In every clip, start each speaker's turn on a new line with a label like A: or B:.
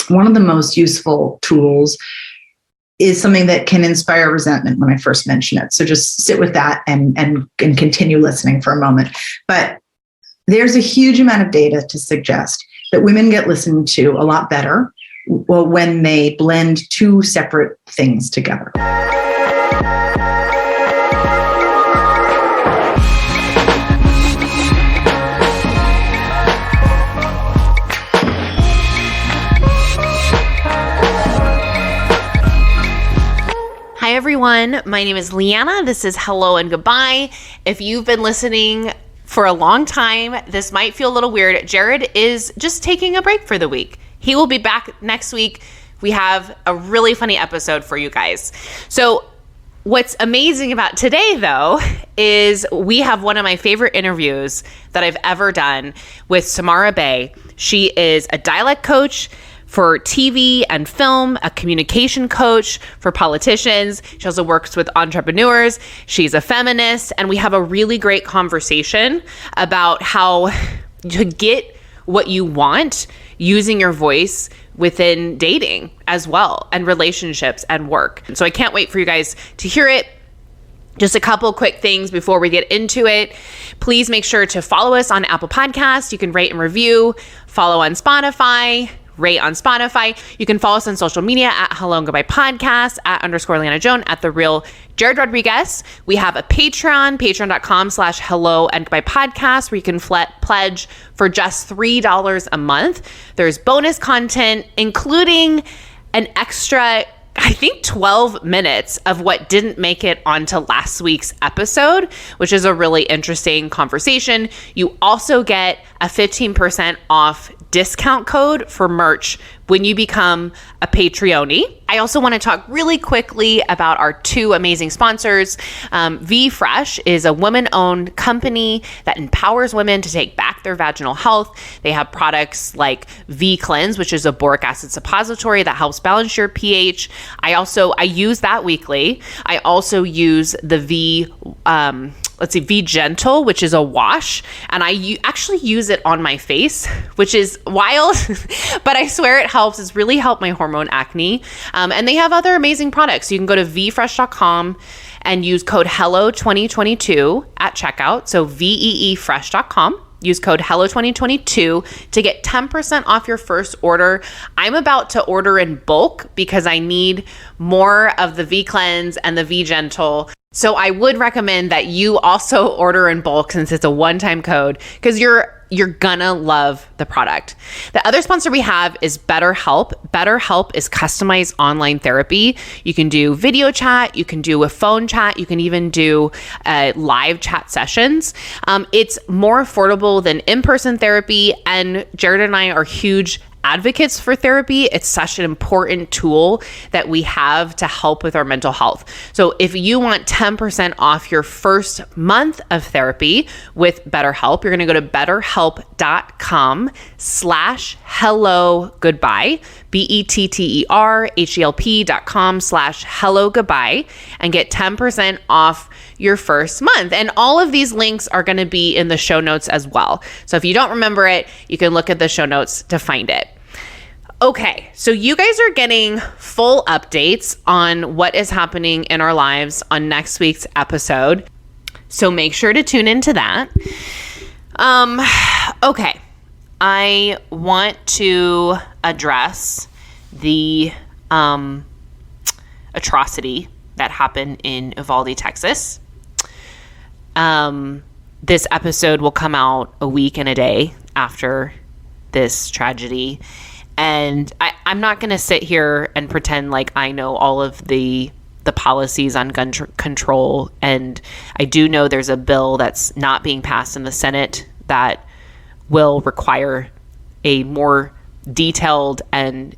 A: one of the most useful tools is something that can inspire resentment when I first mention it. So just sit with that and continue listening for a moment. But there's a huge amount of data to suggest that women get listened to a lot better when they blend two separate things together.
B: Hi everyone, my name is Leanna. This is Hello and Goodbye. If you've been listening for a long time, this might feel a little weird. Jared is just taking a break for the week. He will be back next week. We have a really funny episode for you guys. So what's amazing about today, though, is we have one of my favorite interviews that I've ever done with Samara Bay. She is a dialect coach for TV and film, a communication coach for politicians. She also works with entrepreneurs. She's a feminist, and we have a really great conversation about how to get what you want using your voice within dating as well, and relationships and work. So I can't wait for you guys to hear it. Just a couple quick things before we get into it. Please make sure to follow us on Apple Podcasts. You can rate and review, follow on Spotify, rate on Spotify. You can follow us on social media at Hello and Goodbye Podcast, at _Leanna Joan, at The Real Jared Rodriguez. We have a Patreon, patreon.com/Hello and Goodbye Podcast, where you can pledge for just $3 a month. There's bonus content, including an extra, I think, 12 minutes of what didn't make it onto last week's episode, which is a really interesting conversation. You also get a 15% off discount code for merch when you become a Patreon. I also want to talk really quickly about our two amazing sponsors. V-Fresh is a women-owned company that empowers women to take back their vaginal health. They have products like V-Cleanse, which is a boric acid suppository that helps balance your pH. I use that weekly. I also use the V Gentle, which is a wash, and I actually use it on my face, which is wild, but I swear it helps. It's really helped my hormone acne. And they have other amazing products. You can go to vfresh.com and use code HELLO2022 at checkout. So veefresh.com. Use code HELLO2022 to get 10% off your first order. I'm about to order in bulk because I need more of the V-Cleanse and the V-Gentle. So I would recommend that you also order in bulk, since it's a one-time code, because you're gonna love the product. The other sponsor we have is BetterHelp. BetterHelp is customized online therapy. You can do video chat, you can do a phone chat, you can even do live chat sessions. It's more affordable than in-person therapy, and Jared and I are huge advocates for therapy. It's such an important tool that we have to help with our mental health. So if you want 10% off your first month of therapy with BetterHelp, you're going to go to betterhelp.com/hellogoodbye, betterhelp.com/hellogoodbye, and get 10% off your first month. And all of these links are going to be in the show notes as well. So if you don't remember it, you can look at the show notes to find it. Okay, so you guys are getting full updates on what is happening in our lives on next week's episode. So make sure to tune into that. Okay, I want to address the atrocity that happened in Uvalde, Texas. This episode will come out a week and a day after this tragedy. And I'm not going to sit here and pretend like I know all of the policies on gun control. And I do know there's a bill that's not being passed in the Senate that will require a more detailed and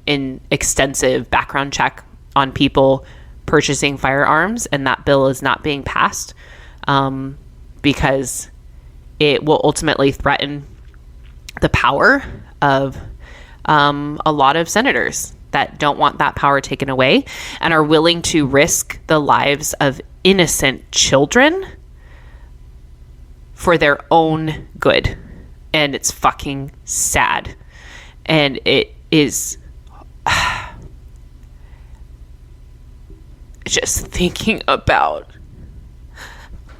B: extensive background check on people purchasing firearms. And that bill is not being passed because it will ultimately threaten the power of a lot of senators that don't want that power taken away and are willing to risk the lives of innocent children for their own good. And it's fucking sad. And it is just thinking about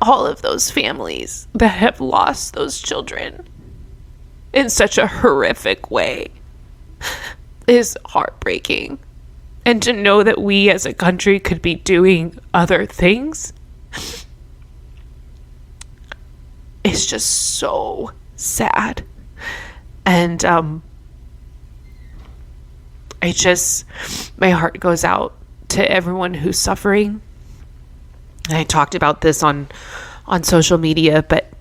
B: all of those families that have lost those children in such a horrific way is heartbreaking. And to know that we as a country could be doing other things is just so sad. And my heart goes out to everyone who's suffering. And I talked about this on social media, but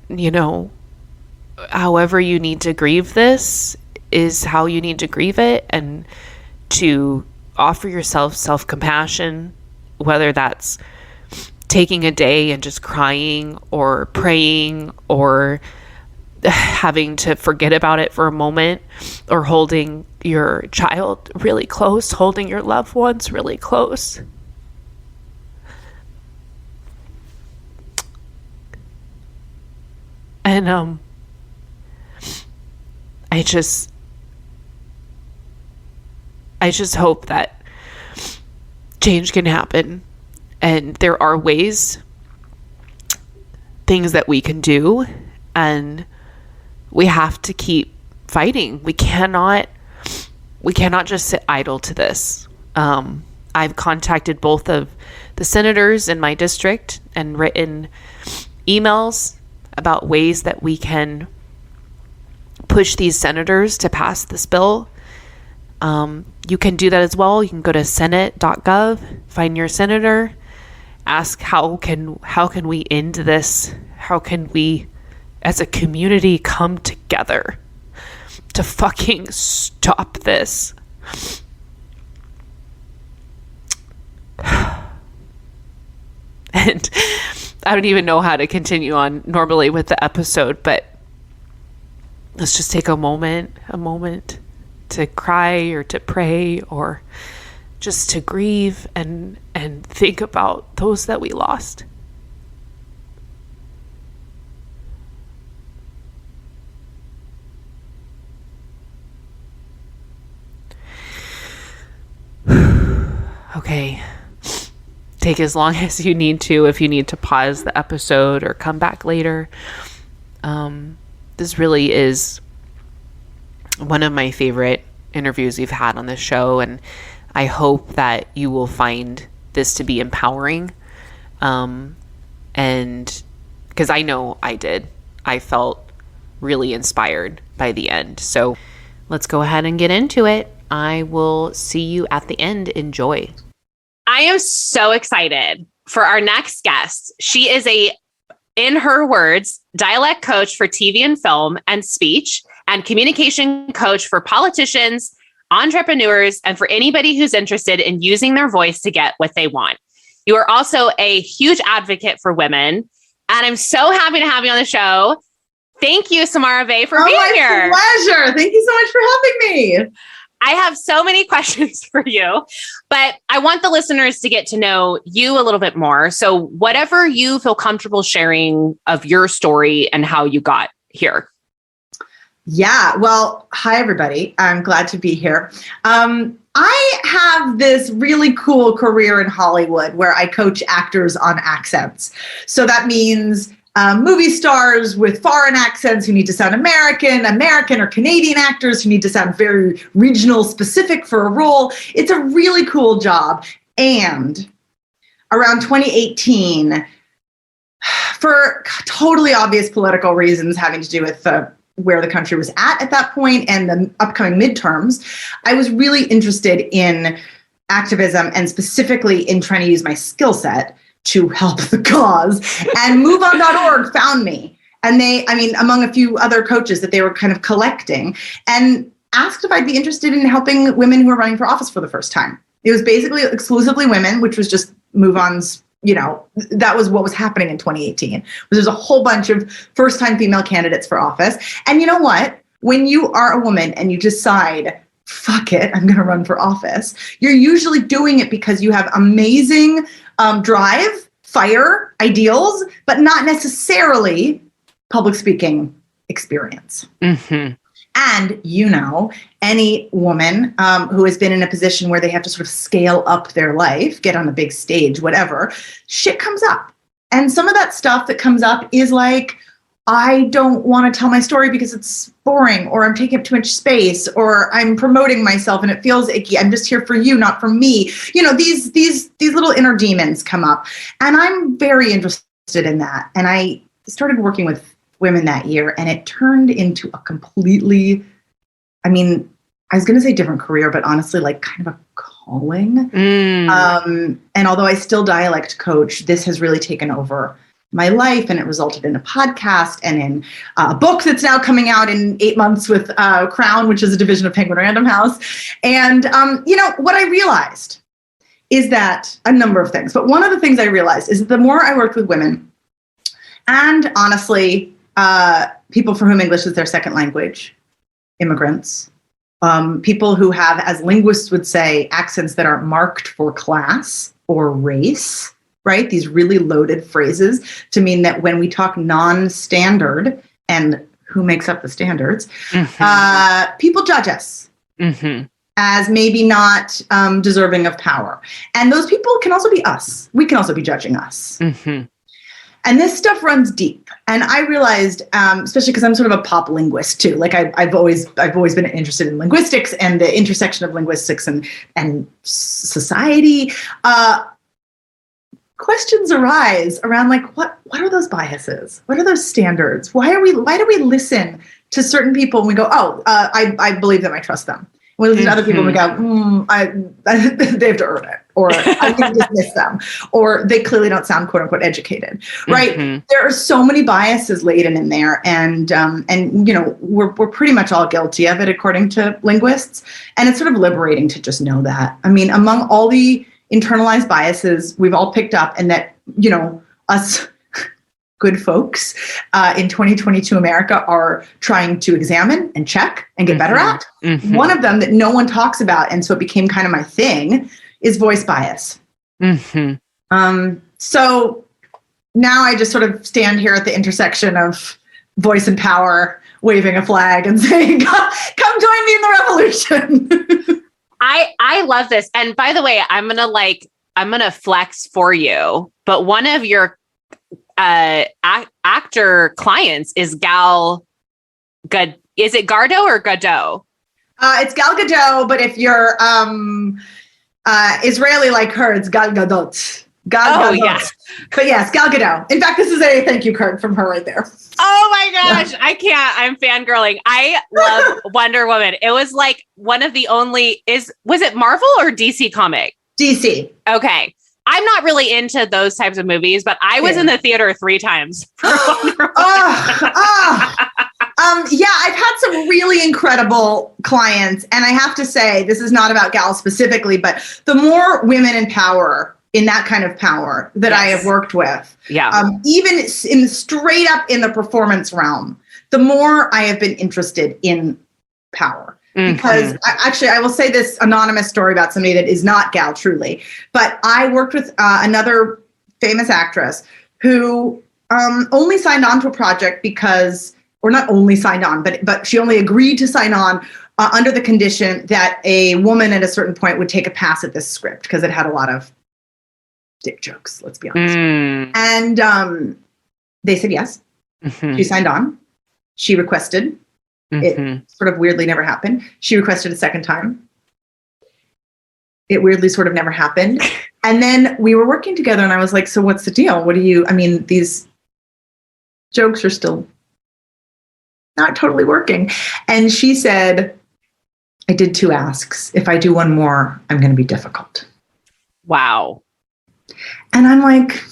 B: however you need to grieve this is how you need to grieve it, and to offer yourself self-compassion, whether that's taking a day and just crying or praying or having to forget about it for a moment, or holding your child really close, holding your loved ones really close. And I just hope that change can happen, and there are ways, things that we can do, and we have to keep fighting. We cannot just sit idle to this. I've contacted both of the senators in my district and written emails about ways that we can push these senators to pass this bill. You can do that as well. You can go to senate.gov, find your senator, ask how can we end this? How can we as a community come together to fucking stop this? And I don't even know how to continue on normally with the episode, but let's just take a moment to cry or to pray or just to grieve and think about those that we lost. Okay. Take as long as you need to, if you need to pause the episode or come back later. This really is one of my favorite interviews we've had on this show, and I hope that you will find this to be empowering. And because I know I did. I felt really inspired by the end. So let's go ahead and get into it. I will see you at the end. Enjoy. I am so excited for our next guest. She is in her words, dialect coach for TV and film and speech, and communication coach for politicians, entrepreneurs, and for anybody who's interested in using their voice to get what they want. You are also a huge advocate for women, and I'm so happy to have you on the show. Thank you, Samara Bay, for being here.
A: My pleasure. Thank you so much for having me.
B: I have so many questions for you, but I want the listeners to get to know you a little bit more. So whatever you feel comfortable sharing of your story and how you got here.
A: Yeah. Well, hi, everybody. I'm glad to be here. I have this really cool career in Hollywood where I coach actors on accents. So that means movie stars with foreign accents who need to sound American or Canadian actors who need to sound very regional specific for a role. It's a really cool job. And around 2018, for totally obvious political reasons having to do with where the country was at that point and the upcoming midterms, I was really interested in activism and specifically in trying to use my skill set to help the cause. And MoveOn.org found me. And among a few other coaches that they were kind of collecting, and asked if I'd be interested in helping women who are running for office for the first time. It was basically exclusively women, which was just MoveOn's, that was what was happening in 2018. There's a whole bunch of first-time female candidates for office. And you know what? When you are a woman and you decide, fuck it, I'm going to run for office, you're usually doing it because you have amazing drive, fire, ideals, but not necessarily public speaking experience.
B: Mm-hmm.
A: And, any woman who has been in a position where they have to sort of scale up their life, get on a big stage, whatever, shit comes up. And some of that stuff that comes up is like, I don't want to tell my story because it's boring, or I'm taking up too much space, or I'm promoting myself and it feels icky. I'm just here for you, not for me. These little inner demons come up, and I'm very interested in that. And I started working with women that year, and it turned into a completely, I was going to say different career, but honestly, like kind of a calling. And although I still dialect coach, this has really taken over my life, and it resulted in a podcast and in a book that's now coming out in 8 months with Crown, which is a division of Penguin Random House. And, what I realized is that a number of things, but one of the things I realized is that the more I worked with women, and honestly, people for whom English is their second language, immigrants, people who have, as linguists would say, accents that are marked for class or race, right? These really loaded phrases to mean that when we talk non-standard, and who makes up the standards, people judge us as maybe not deserving of power. And those people can also be us. We can also be judging us. And this stuff runs deep. And I realized, especially because I'm sort of a pop linguist too, like I've always been interested in linguistics and the intersection of linguistics and society. Questions arise around like, what are those biases? What are those standards? Why do we listen to certain people and we go, I believe them, I trust them. We listen to other people and we go, they have to earn it, or I can dismiss them, or they clearly don't sound quote unquote educated, right? There are so many biases laden in there, and we're pretty much all guilty of it according to linguists, and it's sort of liberating to just know that. Among all the internalized biases we've all picked up, and that us good folks in 2022 America are trying to examine and check and get better at. One of them that no one talks about, and so it became kind of my thing, is voice bias. So now I just sort of stand here at the intersection of voice and power, waving a flag and saying, come join me in the revolution.
B: I love this. And by the way, I'm going to flex for you, but one of your actor clients is Gal Gadot. Is it Gadot or Gadot?
A: It's Gal Gadot, but if you're Israeli like her, it's Gal Gadot. Gal Gadot. Yeah. But yes, Gal Gadot. In fact, this is a thank you card from her right there.
B: Oh my gosh, I can't. I'm fangirling. I love Wonder Woman. It was like one of the only, was it Marvel or DC comic?
A: DC.
B: Okay. I'm not really into those types of movies, but I was in the theater 3 times. For Wonder Woman.
A: Yeah, I've had some really incredible clients. And I have to say, this is not about Gal specifically, but the more women in power, in that kind of power that I have worked with, even in straight up in the performance realm, the more I have been interested in power. Because I will say this anonymous story about somebody that is not Gal truly, but I worked with another famous actress who only signed on to a project because, or not only signed on, but she only agreed to sign on under the condition that a woman at a certain point would take a pass at this script because it had a lot of dick jokes, let's be honest. And they said yes. She signed on. She requested. It sort of weirdly never happened. She requested a second time. It weirdly sort of never happened. And then we were working together and I was like, so what's the deal? These jokes are still not totally working. And she said, I did 2 asks. If I do one more, I'm going to be difficult.
B: Wow.
A: And I'm like,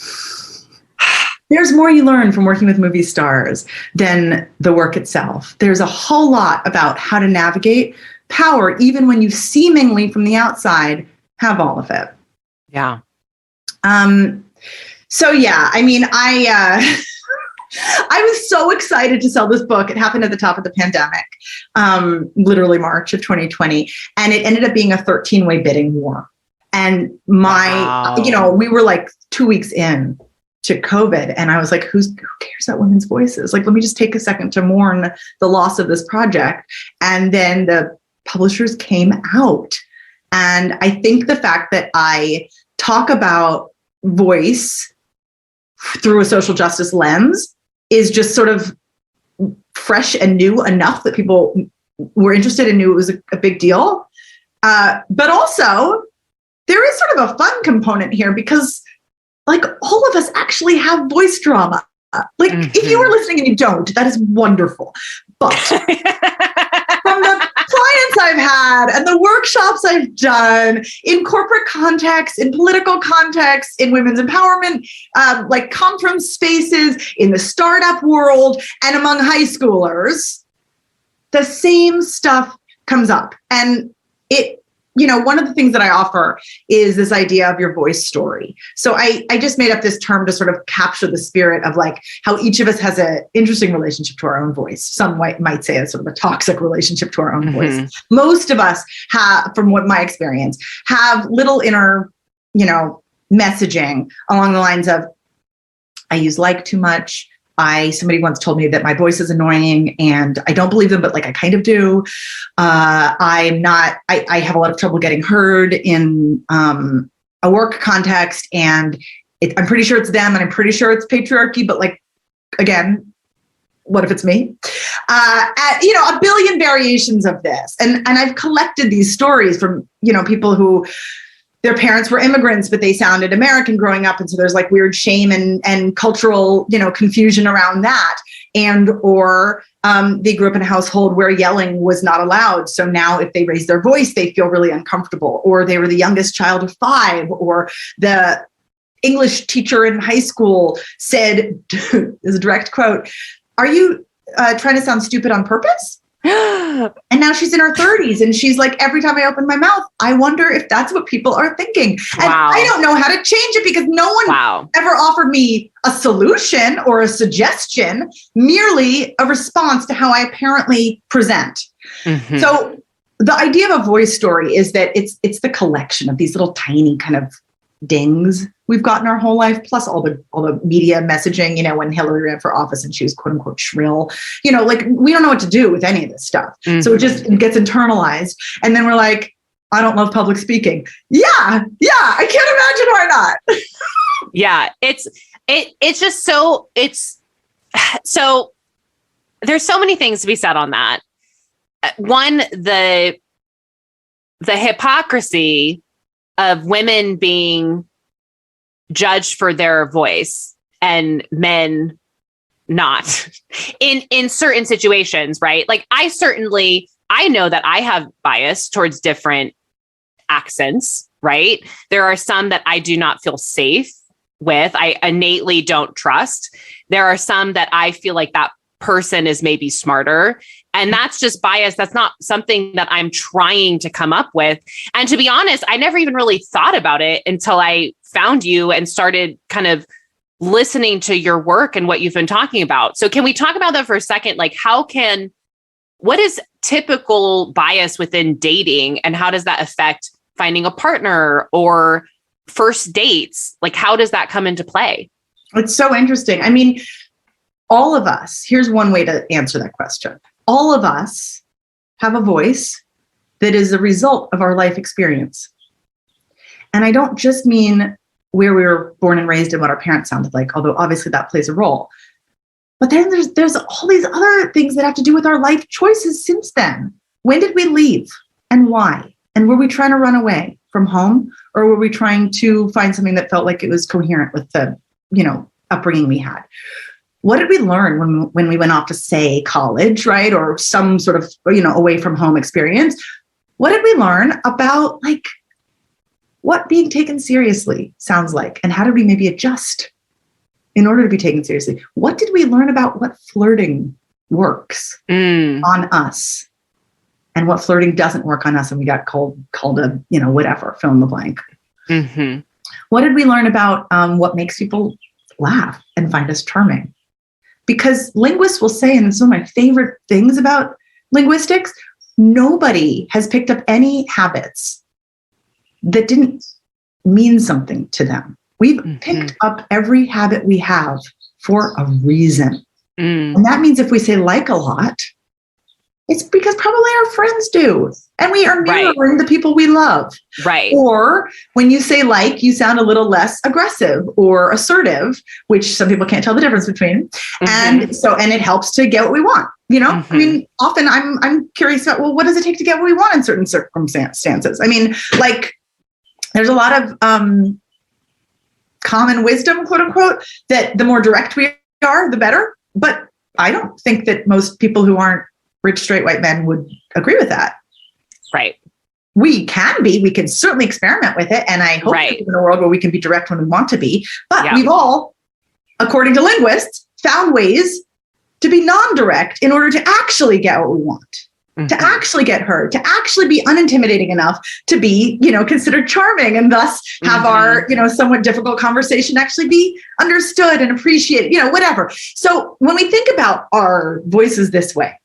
A: there's more you learn from working with movie stars than the work itself. There's a whole lot about how to navigate power, even when you seemingly from the outside have all of it.
B: Yeah.
A: So yeah, I was so excited to sell this book. It happened at the top of the pandemic, literally March of 2020. And it ended up being a 13-way bidding war. And we were like 2 weeks in to COVID. And I was like, who cares about women's voices? Like, let me just take a second to mourn the loss of this project. And then the publishers came out. And I think the fact that I talk about voice through a social justice lens is just sort of fresh and new enough that people were interested and knew it was a big deal. But also, there is sort of a fun component here because, like, all of us actually have voice drama. Like, if you are listening and you don't, that is wonderful. But from the clients I've had and the workshops I've done in corporate context, in political context, in women's empowerment, like conference spaces, in the startup world, and among high schoolers, the same stuff comes up. And one of the things that I offer is this idea of your voice story. So I just made up this term to sort of capture the spirit of like how each of us has an interesting relationship to our own voice. Some might say it's sort of a toxic relationship to our own voice. Most of us have, from what my experience, have little inner, messaging along the lines of, I use like too much. Somebody once told me that my voice is annoying and I don't believe them, but like I kind of do. I have a lot of trouble getting heard in a work context, and I'm pretty sure it's them and I'm pretty sure it's patriarchy, but like, again, what if it's me? A billion variations of this. And I've collected these stories from, people who their parents were immigrants, but they sounded American growing up. And so there's like weird shame and cultural, confusion around that. Or they grew up in a household where yelling was not allowed. So now if they raise their voice, they feel really uncomfortable. Or they were the youngest child of 5, or the English teacher in high school said, is a direct quote, "Are you trying to sound stupid on purpose?" And now she's in her 30s and she's like, every time I open my mouth, I wonder if that's what people are thinking. And I don't know how to change it because no one ever offered me a solution or a suggestion, merely a response to how I apparently present. So the idea of a voice story is that it's the collection of these little tiny kind of dings we've gotten our whole life, plus all the media messaging, when Hillary ran for office and she was quote unquote shrill, like we don't know what to do with any of this stuff. So it gets internalized. And then we're like, I don't love public speaking. Yeah. I can't imagine why not.
B: Yeah. It's just so there's so many things to be said on that. One, the hypocrisy of women being judged for their voice and men not in certain situations, right? Like I know that I have bias towards different accents, right? There are some that I do not feel safe with. I innately don't trust. There are some that I feel like that person is maybe smarter. And that's just bias. That's not something that I'm trying to come up with. And to be honest, I never even really thought about it until I found you and started kind of listening to your work and what you've been talking about. So can we talk about that for a second? Like what is typical bias within dating and how does that affect finding a partner or first dates? Like, how does that come into play?
A: It's so interesting. I mean, all of us, here's one way to answer that question. All of us have a voice that is a result of our life experience. And I don't just mean where we were born and raised and what our parents sounded like, although obviously that plays a role. But then there's all these other things that have to do with our life choices since then. When did we leave and why? And were we trying to run away from home, or were we trying to find something that felt like it was coherent with the, upbringing we had? What did we learn when we went off to, say, college, right? Or some sort of, away from home experience? What did we learn about like what being taken seriously sounds like? And how did we maybe adjust in order to be taken seriously? What did we learn about what flirting works on us and what flirting doesn't work on us? And we got called a, whatever, fill in the blank. What did we learn about what makes people laugh and find us charming? Because linguists will say, and it's one of my favorite things about linguistics, nobody has picked up any habits that didn't mean something to them. We've picked up every habit we have for a reason. And that means if we say like a lot, it's because probably our friends do. And we are mirroring the people we love.
B: Right.
A: Or when you say like, you sound a little less aggressive or assertive, which some people can't tell the difference between. And it helps to get what we want. You know, I mean, often I'm curious about, well, what does it take to get what we want in certain circumstances? I mean, like there's a lot of common wisdom, quote unquote, that the more direct we are, the better. But I don't think that most people who aren't rich, straight white men would agree with that.
B: Right.
A: We can certainly experiment with it. And I hope we live in a world where we can be direct when we want to be. But we've all, according to linguists, found ways to be non-direct in order to actually get what we want, to actually get heard, to actually be unintimidating enough to be, considered charming and thus have our, somewhat difficult conversation actually be understood and appreciated, whatever. So when we think about our voices this way,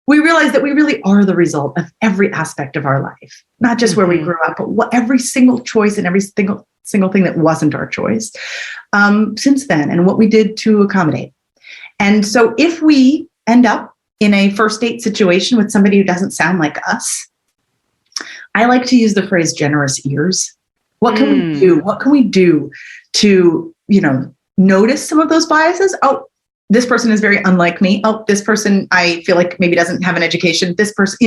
A: we realize that we really are the result of every aspect of our life, not just where we grew up, but every single choice and every single thing that wasn't our choice since then and what we did to accommodate. And so if we end up in a first date situation with somebody who doesn't sound like us, I like to use the phrase generous ears. What can we do? What can we do to, notice some of those biases? Oh, this person is very unlike me. Oh, this person, I feel like maybe doesn't have an education. This person,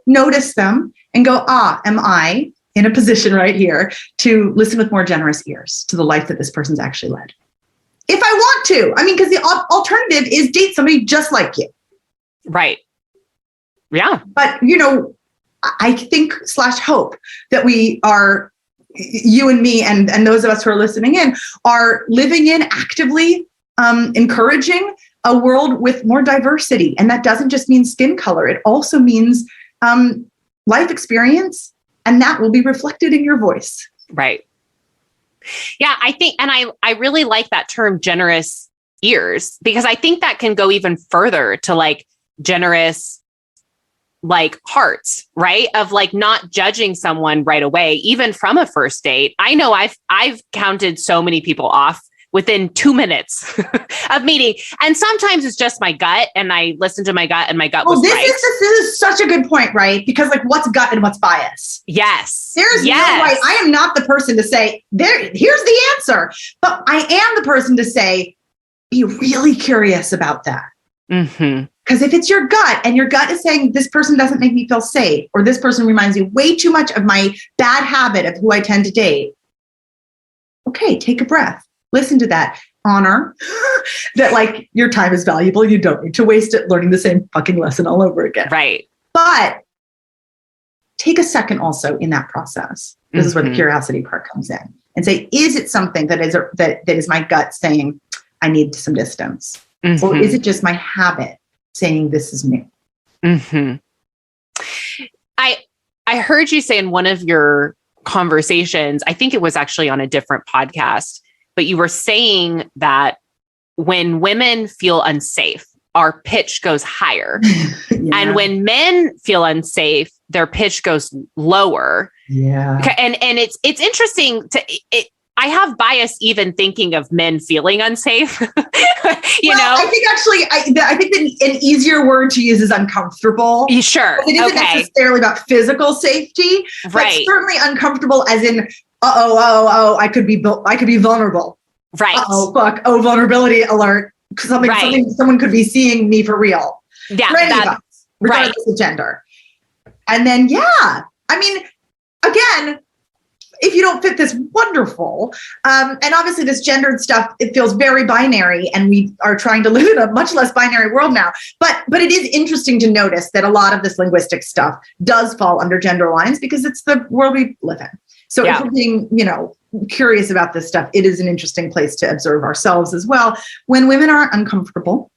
A: notice them and go, am I in a position right here to listen with more generous ears to the life that this person's actually led? If I want to, because the alternative is date somebody just like you.
B: Right. Yeah.
A: But, I think / hope that we are, you and me and those of us who are listening in are living in actively encouraging a world with more diversity. And that doesn't just mean skin color. It also means life experience, and that will be reflected in your voice.
B: Right. Yeah, I think, and I really like that term generous ears, because I think that can go even further to like generous, like hearts, right? Of like not judging someone right away, even from a first date. I know I've counted so many people off within 2 minutes of meeting. And sometimes it's just my gut, and I listen to my gut, and my gut was right.
A: This is such a good point, right? Because like what's gut and what's bias?
B: Yes.
A: There's no right. I am not the person to say, here's the answer. But I am the person to say, be really curious about that. Because if it's your gut and your gut is saying this person doesn't make me feel safe, or this person reminds me way too much of my bad habit of who I tend to date. Okay, take a breath. Listen to that. Honor that like your time is valuable. You don't need to waste it learning the same fucking lesson all over again.
B: Right.
A: But take a second also in that process. This is where the curiosity part comes in, and say, is it something that is my gut saying I need some distance? Or is it just my habit saying this is me?
B: I heard you say in one of your conversations, I think it was actually on a different podcast, but you were saying that when women feel unsafe, our pitch goes higher. And when men feel unsafe, their pitch goes lower.
A: Yeah.
B: And it's interesting I have bias even thinking of men feeling unsafe. you know?
A: I think actually, I think that an easier word to use is uncomfortable.
B: Sure.
A: It isn't necessarily about physical safety, but certainly uncomfortable as in, I could be vulnerable.
B: Right.
A: Oh, fuck. Oh, vulnerability alert. Someone could be seeing me for real.
B: Yeah.
A: For any of us, regardless of gender. And then, again, if you don't fit this, wonderful. And obviously this gendered stuff, it feels very binary, and we are trying to live in a much less binary world now. But it is interesting to notice that a lot of this linguistic stuff does fall under gender lines because it's the world we live in. So if we're being, curious about this stuff, it is an interesting place to observe ourselves as well. When women are uncomfortable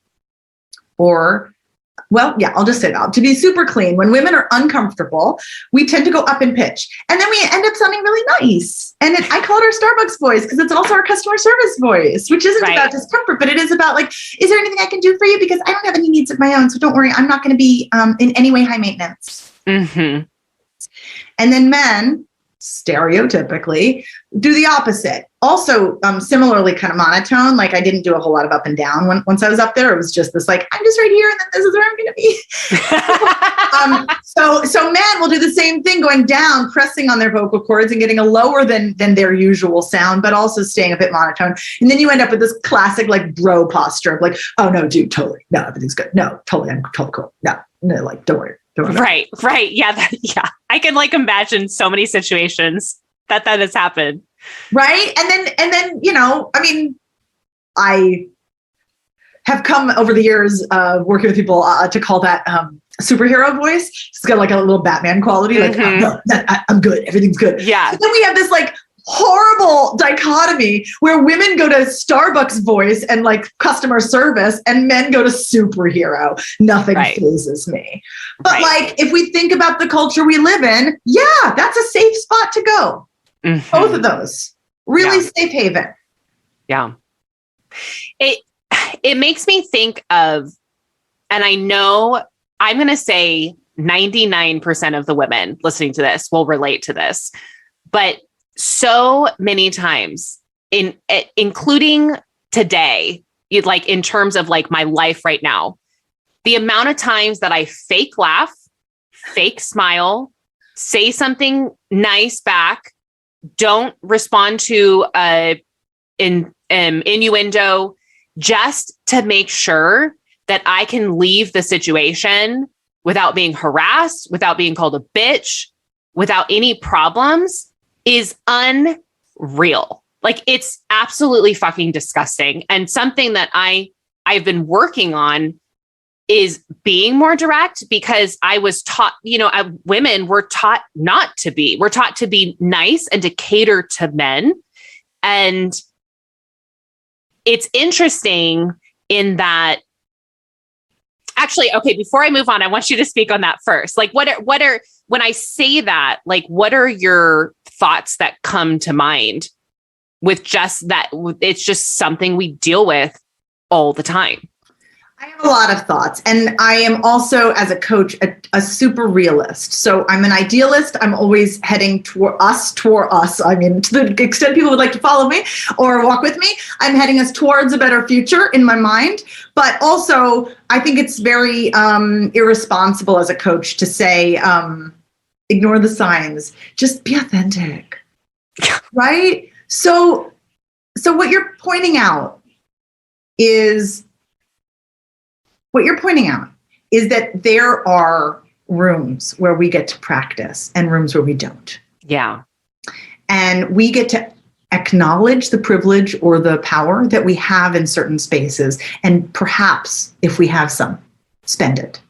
A: I'll just say that. To be super clean, when women are uncomfortable, we tend to go up in pitch. And then we end up sounding really nice. And I call it our Starbucks voice because it's also our customer service voice, which isn't about discomfort, but it is about like, is there anything I can do for you? Because I don't have any needs of my own. So don't worry, I'm not going to be in any way high maintenance. And then men stereotypically do the opposite. Also, similarly kind of monotone. Like I didn't do a whole lot of up and down once I was up there. It was just this like, I'm just right here and then this is where I'm going to be. So men will do the same thing, going down, pressing on their vocal cords and getting a lower than their usual sound, but also staying a bit monotone. And then you end up with this classic like bro posture of like, oh no, dude, totally. No, everything's good. No, totally. I'm totally cool. No, like, don't worry.
B: Right. Yeah. Yeah. I can like imagine so many situations that has happened.
A: Right. And then, you know, I mean, I have come over the years of working with people to call that superhero voice. It's got like a little Batman quality. Like, oh, no, I'm good. Everything's good.
B: Yeah.
A: So then we have this like horrible dichotomy where women go to Starbucks voice and like customer service and men go to superhero. Nothing phases me. But like, if we think about the culture we live in, yeah, that's a safe spot to go. Mm-hmm. Both of those. Really safe haven.
B: Yeah. It makes me think of, and I know I'm going to say 99% of the women listening to this will relate to this, but so many times including today, like in terms of like my life right now, the amount of times that I fake laugh, fake smile, say something nice back, don't respond to innuendo just to make sure that I can leave the situation without being harassed, without being called a bitch, without any problems is unreal. Like it's absolutely fucking disgusting. And something that I've been working on is being more direct, because I was taught, you know, women were taught not to be. We're taught to be nice and to cater to men. And it's interesting in that, actually, okay, before I move on, I want you to speak on that first. Like what are, when I say that, like, what are your thoughts that come to mind with just that? It's just something we deal with all the time.
A: I have a lot of thoughts, and I am also, as a coach, a super realist. So I'm an idealist. I'm always heading toward us. I mean, to the extent people would like to follow me or walk with me, I'm heading us towards a better future in my mind. But also, I think it's very irresponsible as a coach to say, ignore the signs, just be authentic, right? So what you're pointing out is that there are rooms where we get to practice and rooms where we don't.
B: Yeah.
A: And we get to acknowledge the privilege or the power that we have in certain spaces. And perhaps, if we have some, spend it.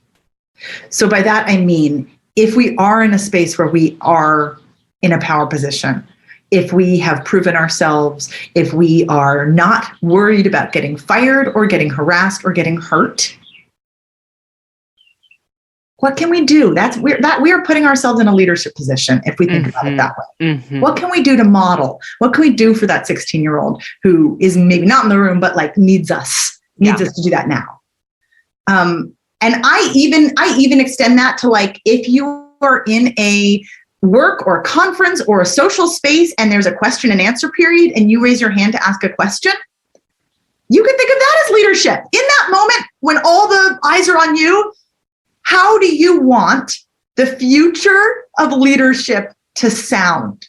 A: So by that, I mean, if we are in a space where we are in a power position, if we have proven ourselves, if we are not worried about getting fired or getting harassed or getting hurt, what can we do? We are putting ourselves in a leadership position if we think about it that way. Mm-hmm. What can we do to model? What can we do for that 16-year-old who is maybe not in the room, but like needs us to do that now? And I even extend that to, like, if you are in a work or a conference or a social space and there's a question and answer period and you raise your hand to ask a question, you can think of that as leadership. In that moment, when all the eyes are on you, how do you want the future of leadership to sound?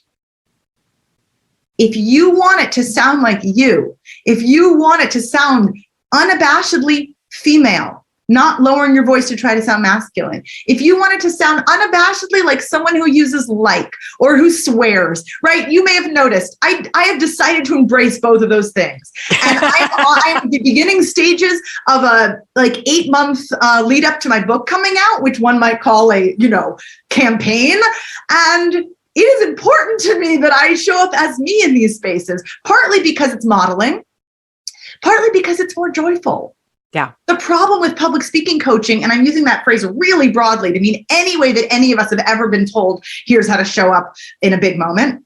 A: If you want it to sound like you, if you want it to sound unabashedly female, not lowering your voice to try to sound masculine, if you want it to sound unabashedly like someone who uses like or who swears, right? You may have noticed I have decided to embrace both of those things. And I'm at the beginning stages of a 8-month lead up to my book coming out, which one might call a, campaign. And it is important to me that I show up as me in these spaces, partly because it's modeling, partly because it's more joyful.
B: Yeah.
A: The problem with public speaking coaching, and I'm using that phrase really broadly to mean any way that any of us have ever been told, here's how to show up in a big moment.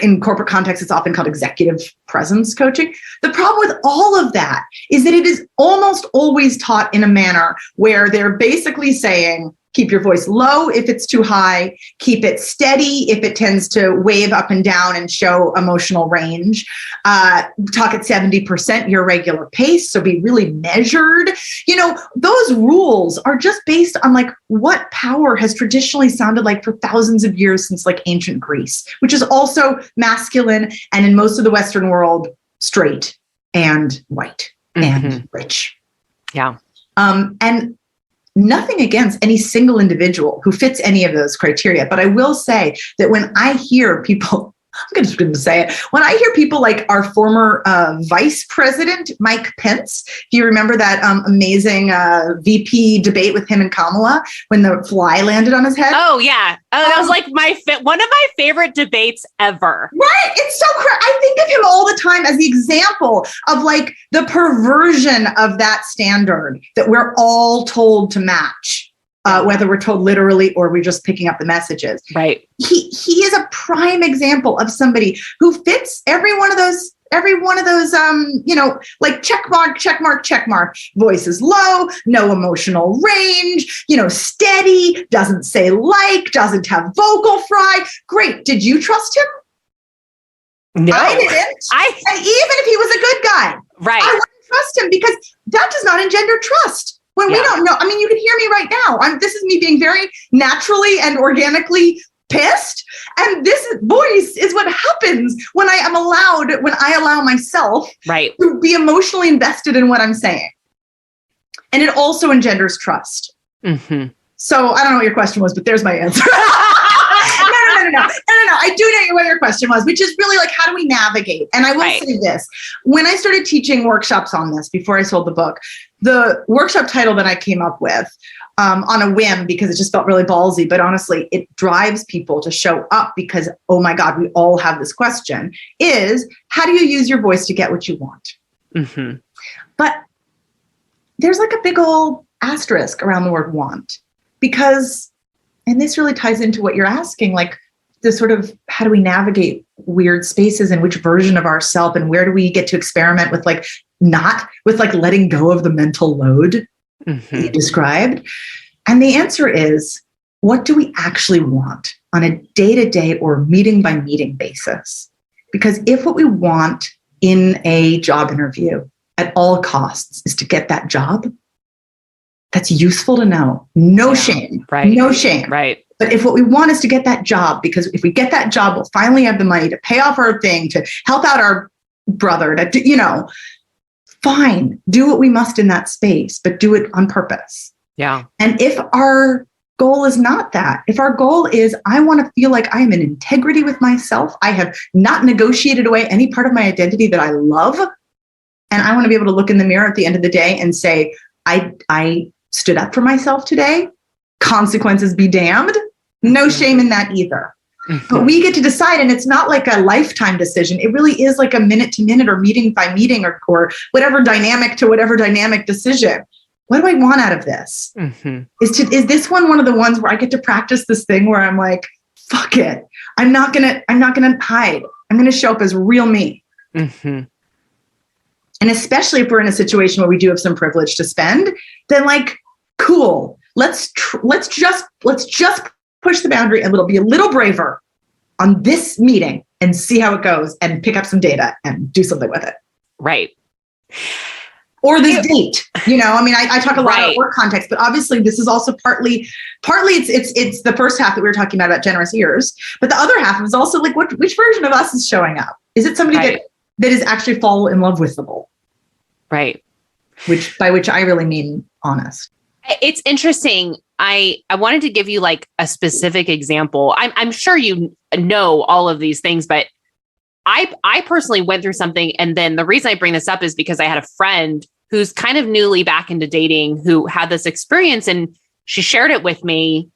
A: In corporate context, it's often called executive presence coaching. The problem with all of that is that it is almost always taught in a manner where they're basically saying, Keep your voice low if it's too high. Keep it steady if it tends to wave up and down and show emotional range. Talk at 70% your regular pace, so be really measured. Those rules are just based on like what power has traditionally sounded like for thousands of years since like ancient Greece, which is also masculine and in most of the Western world, straight and white and rich.
B: Yeah.
A: And nothing against any single individual who fits any of those criteria. But I will say that when I hear people, I'm just going to say it, when I hear people like our former Vice President, Mike Pence, if you remember that amazing VP debate with him and Kamala when the fly landed on his head.
B: Oh, yeah. Oh, that was like one of my favorite debates ever.
A: Right. It's so I think of him all the time as the example of like the perversion of that standard that we're all told to match. Whether we're told literally or we're just picking up the messages.
B: Right.
A: He is a prime example of somebody who fits every one of those, like check mark. Voice is low, no emotional range, steady, doesn't say doesn't have vocal fry. Great. Did you trust him?
B: No.
A: I didn't. And even if he was a good guy,
B: right,
A: I wouldn't trust him because that does not engender trust. When we don't know, I mean, you can hear me right now. This is me being very naturally and organically pissed. And this voice is what happens when I allow myself to be emotionally invested in what I'm saying. And it also engenders trust. Mm-hmm. So I don't know what your question was, but there's my answer. No. I do know what your question was, which is really like, how do we navigate? And I will say this. When I started teaching workshops on this before I sold the book, the workshop title that I came up with on a whim, because it just felt really ballsy, but honestly, it drives people to show up because, oh my God, we all have this question, is how do you use your voice to get what you want? Mm-hmm. But there's like a big old asterisk around the word want, because, and this really ties into what you're asking, like the sort of, how do we navigate weird spaces and which version of ourselves, and where do we get to experiment with like, not with like letting go of the mental load you described? And the answer is, what do we actually want on a day-to-day or meeting by meeting basis? Because if what we want in a job interview at all costs is to get that job, that's useful to know. No shame.
B: Right.
A: No shame.
B: Right.
A: But if what we want is to get that job, because if we get that job, we'll finally have the money to pay off our thing, to help out our brother, to, fine, do what we must in that space, but do it on purpose.
B: Yeah.
A: And if our goal is not that, if our goal is, I want to feel like I am in integrity with myself, I have not negotiated away any part of my identity that I love, and I want to be able to look in the mirror at the end of the day and say, I stood up for myself today, consequences be damned. No shame in that either. But we get to decide, and it's not like a lifetime decision. It really is like a minute to minute or meeting by meeting or whatever dynamic to whatever dynamic decision. What do I want out of this? Mm-hmm. Is this one of the ones where I get to practice this thing where I'm like, fuck it. I'm not gonna hide. I'm gonna show up as real me. Mm-hmm. And especially if we're in a situation where we do have some privilege to spend, then like, cool. Let's just push the boundary and it'll be a little braver on this meeting and see how it goes and pick up some data and do something with it.
B: Right.
A: Or this date, I talk a lot about work context, but obviously this is also partly it's the first half that we were talking about generous ears, but the other half is also like which version of us is showing up? Is it somebody that is actually fall in love with the bowl?
B: Right.
A: By which I really mean honest.
B: It's interesting. I wanted to give you like a specific example. I'm sure you know all of these things, but I personally went through something. And then the reason I bring this up is because I had a friend who's kind of newly back into dating who had this experience, and she shared it with me.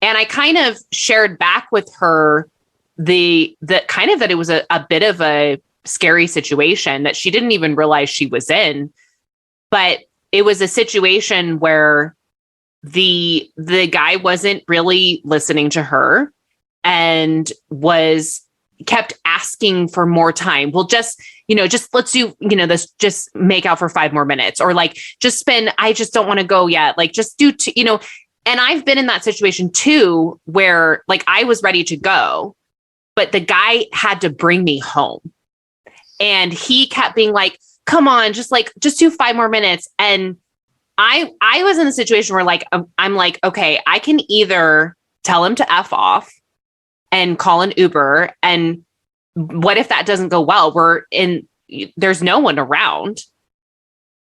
B: And I kind of shared back with her that it was a bit of a scary situation that she didn't even realize she was in. But it was a situation where the guy wasn't really listening to her and kept asking for more time. Well, just let's do, this, just make out for 5 more minutes, or like, I just don't want to go yet. Like, just do, And I've been in that situation too, where like I was ready to go, but the guy had to bring me home. And he kept being like, come on, just do 5 more minutes. And I was in a situation where like, I'm like, okay, I can either tell him to F off and call an Uber. And what if that doesn't go well? There's no one around.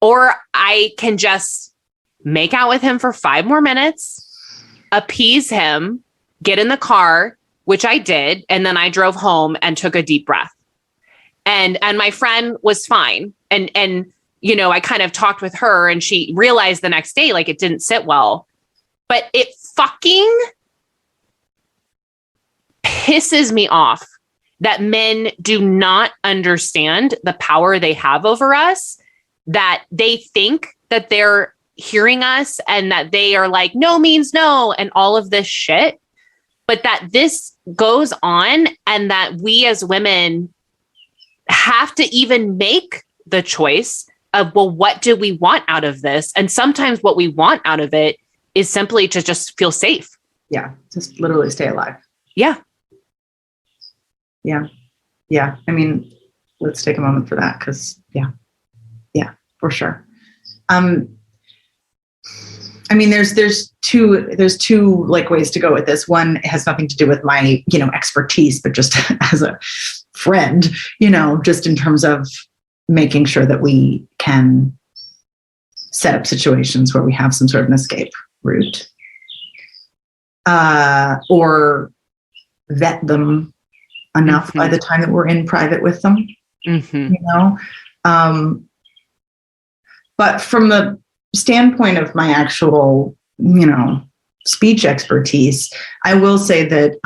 B: Or I can just make out with him for 5 more minutes, appease him, get in the car, which I did. And then I drove home and took a deep breath. And my friend was fine. And, you know, I kind of talked with her and she realized the next day, like it didn't sit well, but it fucking pisses me off that men do not understand the power they have over us, that they think that they're hearing us and that they are like, no means no, and all of this shit, but that this goes on and that we as women have to even make the choice of, well, what do we want out of this? And sometimes what we want out of it is simply to just feel safe.
A: Yeah. Just literally stay alive.
B: Yeah.
A: Yeah. Yeah. I mean, let's take a moment for that. Cause yeah, for sure. I mean, there's two like ways to go with this. One has nothing to do with my, expertise, but just as a friend, just in terms of making sure that we can set up situations where we have some sort of an escape route, or vet them enough by the time that we're in private with them, but from the standpoint of my actual, speech expertise, I will say that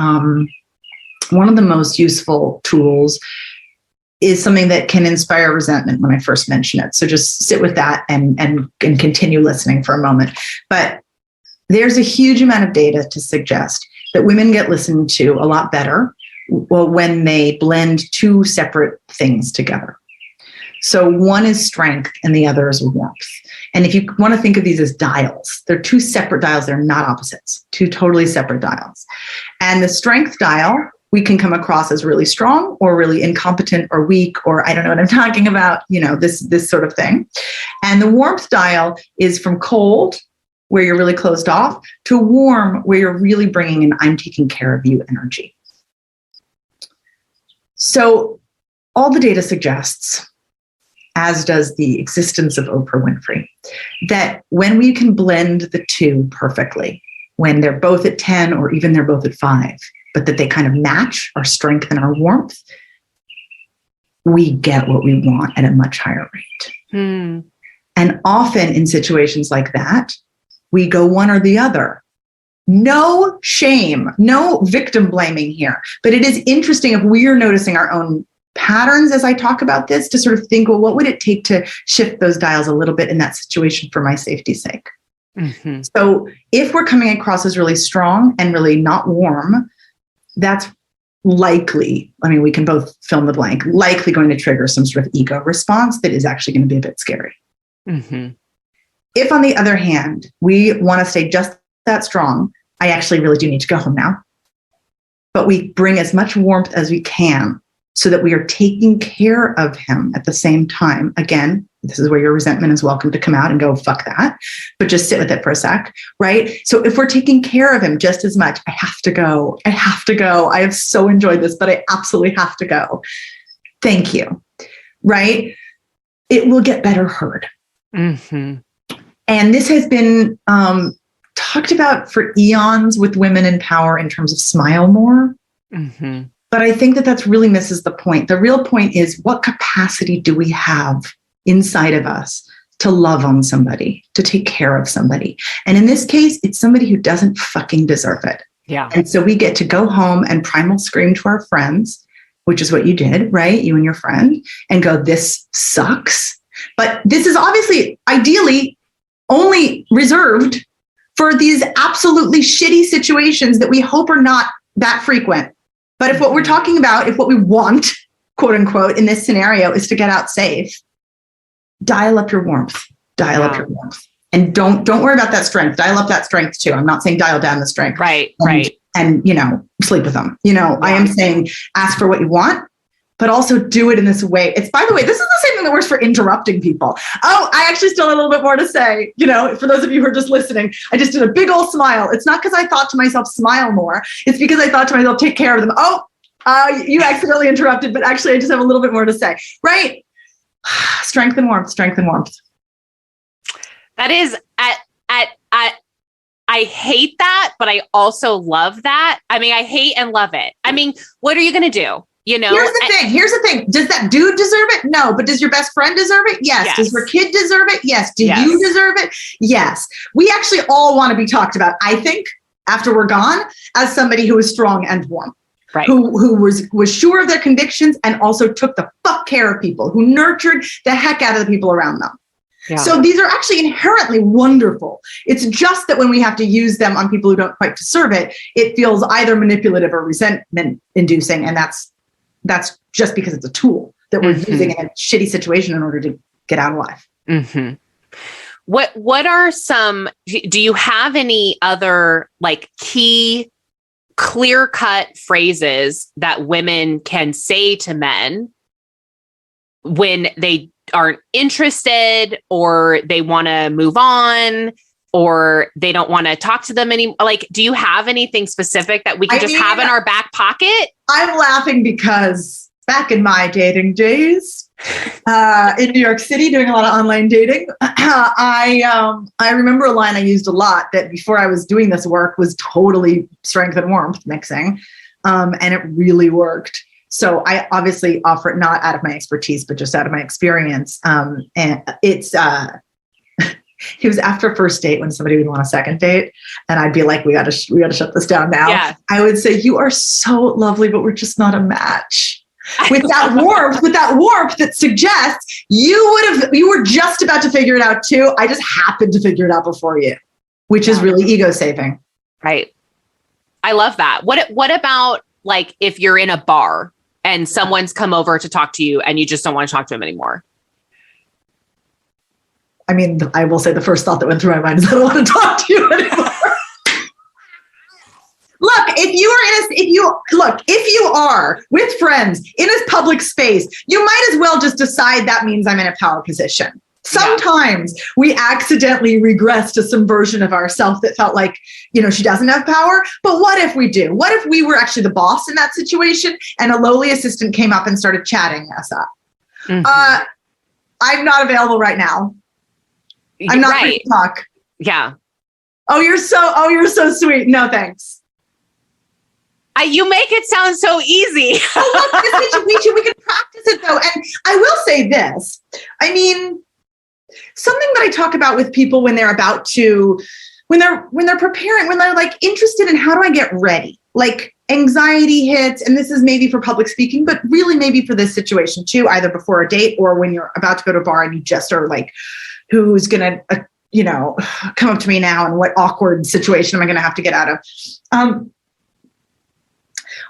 A: one of the most useful tools is something that can inspire resentment when I first mention it. So just sit with that and continue listening for a moment. But there's a huge amount of data to suggest that women get listened to a lot better when they blend 2 separate things together. So one is strength and the other is warmth. And if you want to think of these as dials, they're 2 separate dials. They're not opposites, 2 totally separate dials. And the strength dial, we can come across as really strong or really incompetent or weak, or I don't know what I'm talking about, this sort of thing. And the warmth dial is from cold, where you're really closed off, to warm, where you're really bringing in I'm taking care of you energy. So all the data suggests, as does the existence of Oprah Winfrey, that when we can blend the 2 perfectly, when they're both at 10 or even they're both at 5, but that they kind of match our strength and our warmth, we get what we want at a much higher rate. And often in situations like that, we go one or the other. No shame, no victim blaming here. But it is interesting if we are noticing our own patterns as I talk about this, to sort of think, well, what would it take to shift those dials a little bit in that situation for my safety's sake? So if we're coming across as really strong and really not warm, that's likely, we can both fill in the blank, likely going to trigger some sort of ego response that is actually going to be a bit scary. If, on the other hand, we want to stay just that strong, I actually really do need to go home now, but we bring as much warmth as we can so that we are taking care of him at the same time. Again, this is where your resentment is welcome to come out and go, fuck that, but just sit with it for a sec, right? So if we're taking care of him just as much, I have to go. I have so enjoyed this, but I absolutely have to go. Thank you, right? It will get better heard. And this has been talked about for eons with women in power in terms of smile more. But I think that that's really misses the point. The real point is, what capacity do we have inside of us to love on somebody, to take care of somebody? And in this case, it's somebody who doesn't fucking deserve it.
B: Yeah.
A: And so we get to go home and primal scream to our friends, which is what you did, right? You and your friend, and go, this sucks. But this is obviously, ideally, only reserved for these absolutely shitty situations that we hope are not that frequent. But if what we're talking about, if what we want, quote unquote, in this scenario is to get out safe, dial up your warmth, dial up your warmth. And don't worry about that strength. Dial up that strength too. I'm not saying dial down the strength.
B: Right.
A: And, sleep with them. I am saying ask for what you want, but also do it in this way. It's, by the way, this is the same thing that works for interrupting people. Oh, I actually still have a little bit more to say. For those of you who are just listening, I just did a big old smile. It's not because I thought to myself, smile more. It's because I thought to myself, take care of them. Oh, you accidentally interrupted, but actually I just have a little bit more to say. Right. Strength and warmth.
B: That is I hate that, but I also love that. I mean, I hate and love it. I mean, what are you going to do? Here's
A: the thing. Does that dude deserve it? No. But does your best friend deserve it? Yes. Does your kid deserve it? Yes. Do you deserve it? Yes. We actually all want to be talked about, I think, after we're gone, as somebody who is strong and warm.
B: Right.
A: Who was sure of their convictions and also took the fuck care of people, who nurtured the heck out of the people around them. Yeah. So these are actually inherently wonderful. It's just that when we have to use them on people who don't quite deserve it, it feels either manipulative or resentment inducing. And that's just because it's a tool that we're using in a shitty situation in order to get out alive.
B: Mm-hmm. What are do you have any other key clear-cut phrases that women can say to men when they aren't interested, or they want to move on, or they don't want to talk to them anymore? Do you have anything specific that we can have in our back pocket? I'm
A: laughing because back in my dating days, in New York City, doing a lot of online dating, I remember a line I used a lot that before I was doing this work was totally strength and warmth mixing. And it really worked. So I obviously offer it not out of my expertise, but just out of my experience. And it was after a first date when somebody would want a second date. And I'd be like, we got to shut this down now. Yeah. I would say, you are so lovely, but we're just not a match. With that warmth that suggests you were just about to figure it out too. I just happened to figure it out before you, which is really ego saving.
B: Right. I love that. What about if you're in a bar and someone's come over to talk to you and you just don't want to talk to them anymore?
A: I mean, I will say the first thought that went through my mind is I don't want to talk to you anymore. Look, if you are with friends in a public space, you might as well just decide that means I'm in a power position. Sometimes we accidentally regress to some version of ourselves that felt like, she doesn't have power. But what if we do? What if we were actually the boss in that situation and a lowly assistant came up and started chatting us up? Mm-hmm. I'm not available right now. I'm not free to talk.
B: Yeah.
A: Oh, you're so sweet. No, thanks.
B: You make it sound so easy.
A: Oh, look, this situation, we can practice it though. And I will say this. I mean, something that I talk about with people when they're about to, when they're preparing, when they're interested in how do I get ready? Anxiety hits, and this is maybe for public speaking, but really maybe for this situation too, either before a date or when you're about to go to a bar and you just are who's going to, come up to me now, and what awkward situation am I going to have to get out of?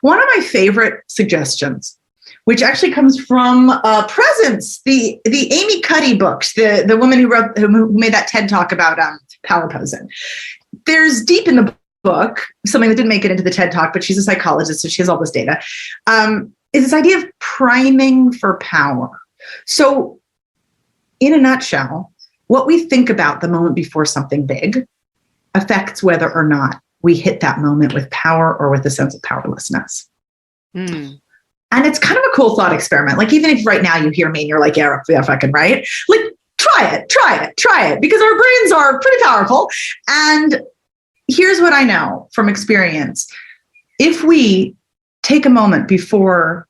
A: One of my favorite suggestions, which actually comes from Presence, the Amy Cuddy books, the woman who made that TED talk about power posing. There's deep in the book, something that didn't make it into the TED talk, but she's a psychologist, so she has all this data, is this idea of priming for power. So in a nutshell, what we think about the moment before something big affects whether or not we hit that moment with power or with a sense of powerlessness. Mm. And it's kind of a cool thought experiment. Even if right now you hear me and you're like, yeah, fucking right. Try it, because our brains are pretty powerful. And here's what I know from experience. If we take a moment before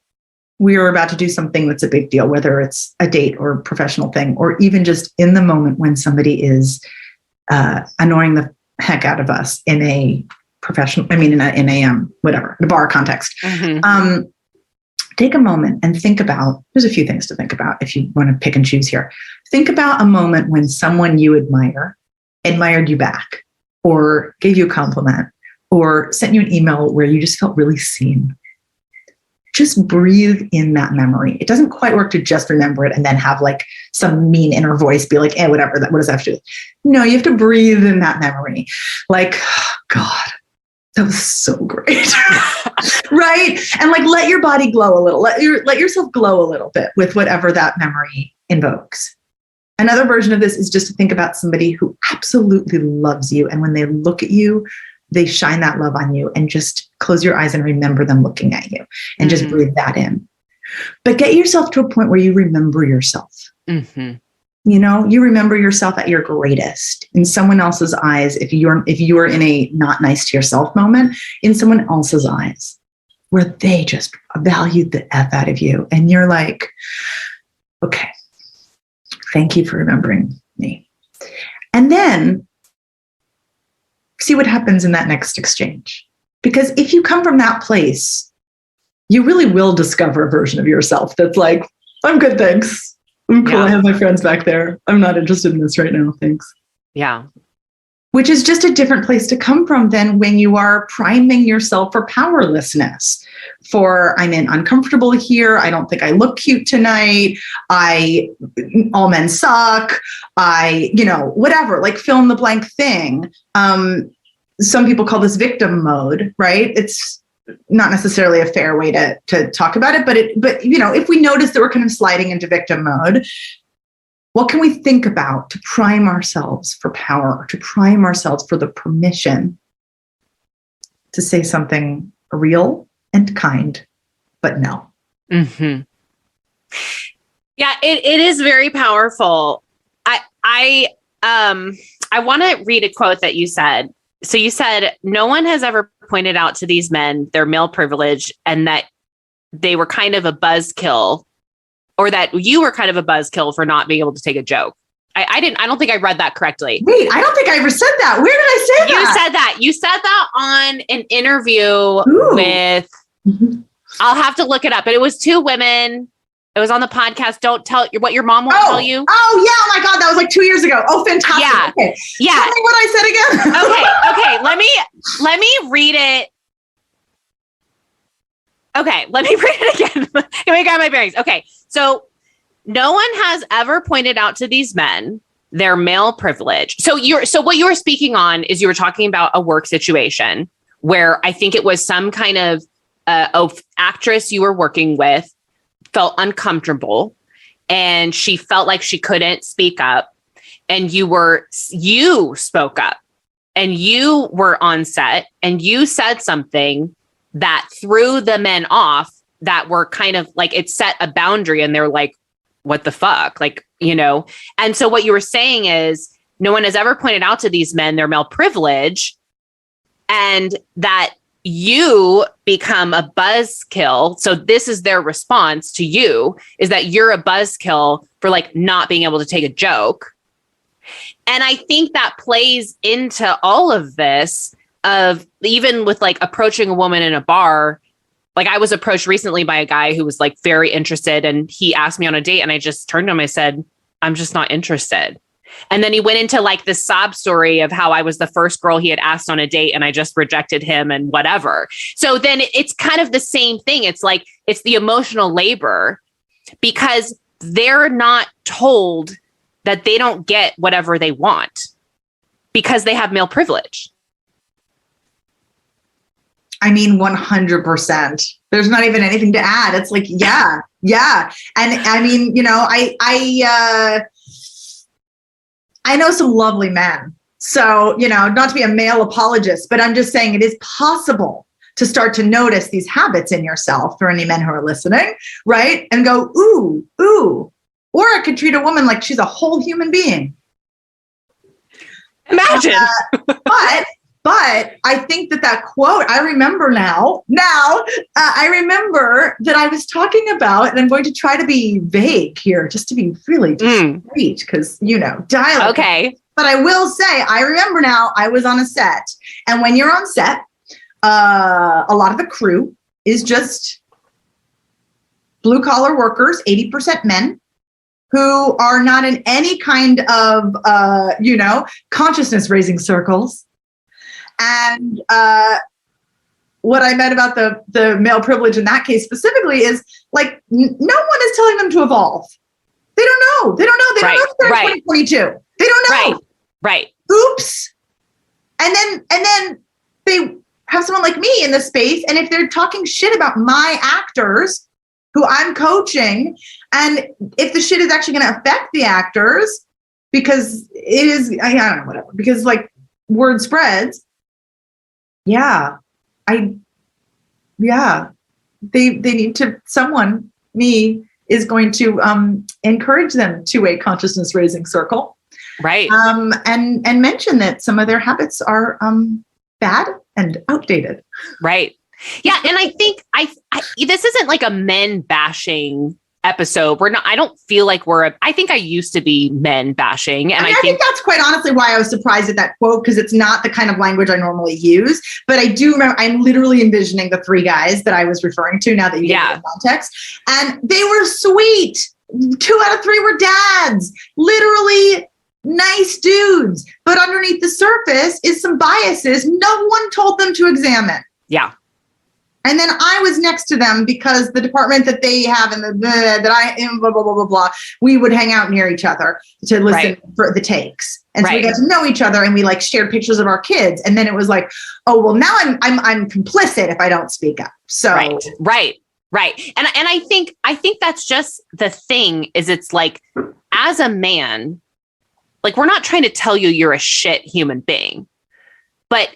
A: we are about to do something that's a big deal, whether it's a date or a professional thing, or even just in the moment when somebody is annoying the heck out of us in a professional, in a bar context. Mm-hmm. Take a moment and think about, there's a few things to think about if you want to pick and choose here. Think about a moment when someone you admired you back, or gave you a compliment, or sent you an email where you just felt really seen. just breathe in that memory. It doesn't quite work to just remember it and then have like some mean inner voice be like, whatever, what does that have to do with? No, you have to breathe in that memory. Like, oh, God, that was so great. Right? And like, let your body glow a little, let yourself glow a little bit with whatever that memory invokes. Another version of this is just to think about somebody who absolutely loves you. And when they look at you, they shine that love on you, and just close your eyes and remember them looking at you and just breathe that in. But get yourself to a point where you remember yourself. Mm-hmm. You know, you remember yourself at your greatest in someone else's eyes. If you are in a not nice to yourself moment, in someone else's eyes, where they just valued the F out of you. And you're like, okay, thank you for remembering me. And then see what happens in that next exchange. Because if you come from that place, you really will discover a version of yourself that's like, I'm good, thanks. I'm cool. Yeah. I have my friends back there. I'm not interested in this right now. Thanks.
B: Yeah.
A: Which is just a different place to come from than when you are priming yourself for powerlessness. I'm uncomfortable here. I don't think I look cute tonight. All men suck. Whatever, like fill in the blank thing. Some people call this victim mode, right? It's not necessarily a fair way to talk about it, but if we notice that we're kind of sliding into victim mode, what can we think about to prime ourselves for power, to prime ourselves for the permission to say something real and kind, but no.
B: Mm-hmm. Yeah, it is very powerful. I want to read a quote that you said. So you said, no one has ever pointed out to these men their male privilege and that they were kind of a buzzkill, or that you were kind of a buzzkill for not being able to take a joke. I don't think I read that correctly.
A: Wait, I don't think I ever said that. Where did I say that?
B: You said that on an interview with, I'll have to look it up, but it was two women. It was on the podcast. Don't tell what your mom won't tell you.
A: Oh yeah. Oh my God. That was like 2 years ago. Oh, fantastic.
B: Yeah.
A: Okay.
B: Yeah.
A: Tell me what I said again.
B: Okay. Let me read it. Okay. Let me read it again. Let me grab my bearings. Okay. So no one has ever pointed out to these men their male privilege. So what you were speaking on is you were talking about a work situation where I think it was some kind of actress you were working with felt uncomfortable and she felt like she couldn't speak up, and you spoke up and you were on set and you said something that threw the men off, that were kind of like, it set a boundary and they're like, what the fuck? Like, and so what you were saying is no one has ever pointed out to these men their male privilege, and that you become a buzzkill. So this is their response to you, is that you're a buzzkill for like not being able to take a joke. And I think that plays into all of this, of even with like approaching a woman in a bar. Like I was approached recently by a guy who was like very interested, and he asked me on a date and I just turned to him. I said, I'm just not interested. And then he went into like this sob story of how I was the first girl he had asked on a date and I just rejected him and whatever. So then it's kind of the same thing. It's like, it's the emotional labor, because they're not told that they don't get whatever they want because they have male privilege.
A: I mean, 100%. There's not even anything to add. It's like, yeah. And I mean, I know some lovely men. So, not to be a male apologist, but I'm just saying it is possible to start to notice these habits in yourself, for any men who are listening, right? And go, ooh. Or I could treat a woman like she's a whole human being.
B: Imagine.
A: But I think that quote, I remember now, I remember that I was talking about, and I'm going to try to be vague here, just to be really discreet, because, dialect.
B: Okay.
A: But I will say, I remember now, I was on a set. And when you're on set, a lot of the crew is just blue collar workers, 80% men, who are not in any kind of, consciousness raising circles. And what I meant about the male privilege in that case specifically is like, no one is telling them to evolve. They don't know. They don't know. They don't know if they're in 2022. They don't know.
B: Right.
A: Oops. And then they have someone like me in the space. And if they're talking shit about my actors who I'm coaching, and if the shit is actually going to affect the actors, because it is, I don't know, whatever, because like word spreads. They need to, someone, me, is going to encourage them to a consciousness raising circle.
B: Right.
A: And mention that some of their habits are bad and outdated.
B: Right. Yeah. And I think this isn't like a men bashing episode. I don't feel like I think I used to be men bashing. And I think
A: that's quite honestly why I was surprised at that quote, because it's not the kind of language I normally use. But I do remember, I'm literally envisioning the three guys that I was referring to now that you gave me the context. And they were sweet. 2 out of 3 were dads. Literally nice dudes. But underneath the surface is some biases no one told them to examine.
B: Yeah.
A: And then I was next to them because the department that they have and that I am, blah, blah, blah, blah, blah, we would hang out near each other to listen for the takes. And so we got to know each other, and we like shared pictures of our kids. And then it was like, oh, well, now I'm complicit if I don't speak up. So
B: Right. And I think that's just the thing, is it's like, as a man, like, we're not trying to tell you you're a shit human being, but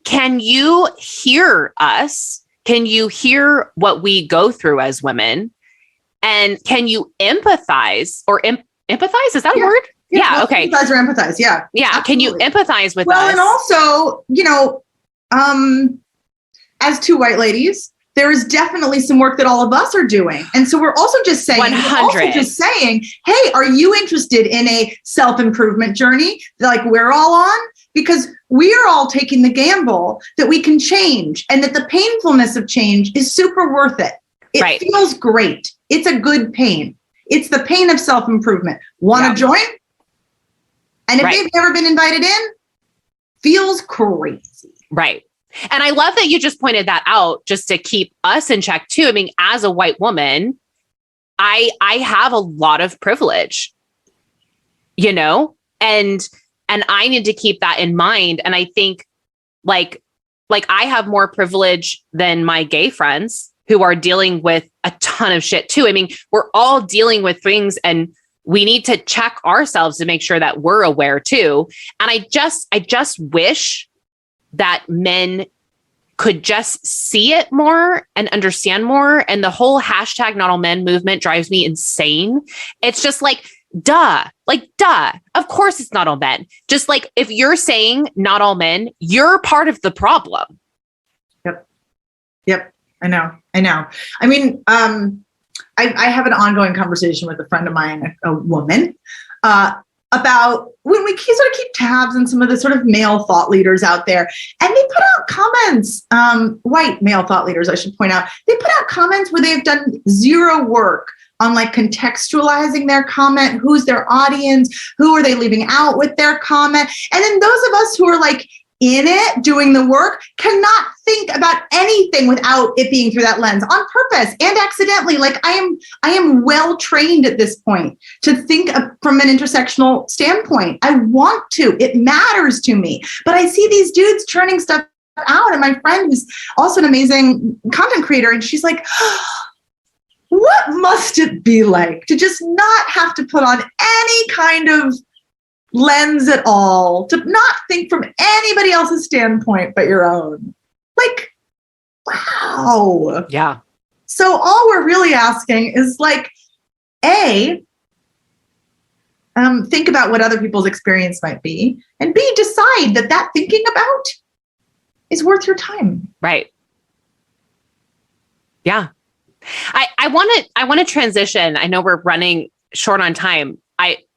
B: can you hear us? Can you hear what we go through as women? And can you empathize or empathize? Is that a word? Yeah. Okay.
A: Empathize or empathize. Yeah.
B: Yeah. Absolutely. Can you empathize with us?
A: Well, and also, as 2 white ladies, there is definitely some work that all of us are doing. And so we're also just saying,
B: 100.
A: Hey, are you interested in a self-improvement journey like we're all on? Because we are all taking the gamble that we can change, and that the painfulness of change is super worth it. It feels great. It's a good pain. It's the pain of self-improvement. Want to join? And if they've never been invited in, feels crazy.
B: Right. And I love that you just pointed that out, just to keep us in check too. I mean, as a white woman, I have a lot of privilege, and I need to keep that in mind. And I think like I have more privilege than my gay friends who are dealing with a ton of shit too. I mean, we're all dealing with things, and we need to check ourselves to make sure that we're aware too. And I just wish that men could just see it more and understand more. And the whole hashtag not all men movement drives me insane. It's just like, duh. Of course it's not all men. Just like, if you're saying not all men, you're part of the problem.
A: Yep. I know. I mean, I have an ongoing conversation with a friend of mine, a woman, about when we sort of keep tabs on some of the sort of male thought leaders out there, and they put out comments, white male thought leaders, I should point out, they put out comments where they've done zero work on like contextualizing their comment, who's their audience, who are they leaving out with their comment. And then those of us who are like in it doing the work cannot think about anything without it being through that lens, on purpose and accidentally. Like I am well trained at this point to think from an intersectional standpoint. I want to, it matters to me, but I see these dudes churning stuff out. And my friend, who's also an amazing content creator, and she's like, what must it be like to just not have to put on any kind of lens at all, to not think from anybody else's standpoint but your own? Like, wow.
B: Yeah.
A: So all we're really asking is like, think about what other people's experience might be, and B, decide that thinking about is worth your time.
B: Right. Yeah. I want to transition. I know we're running short on time.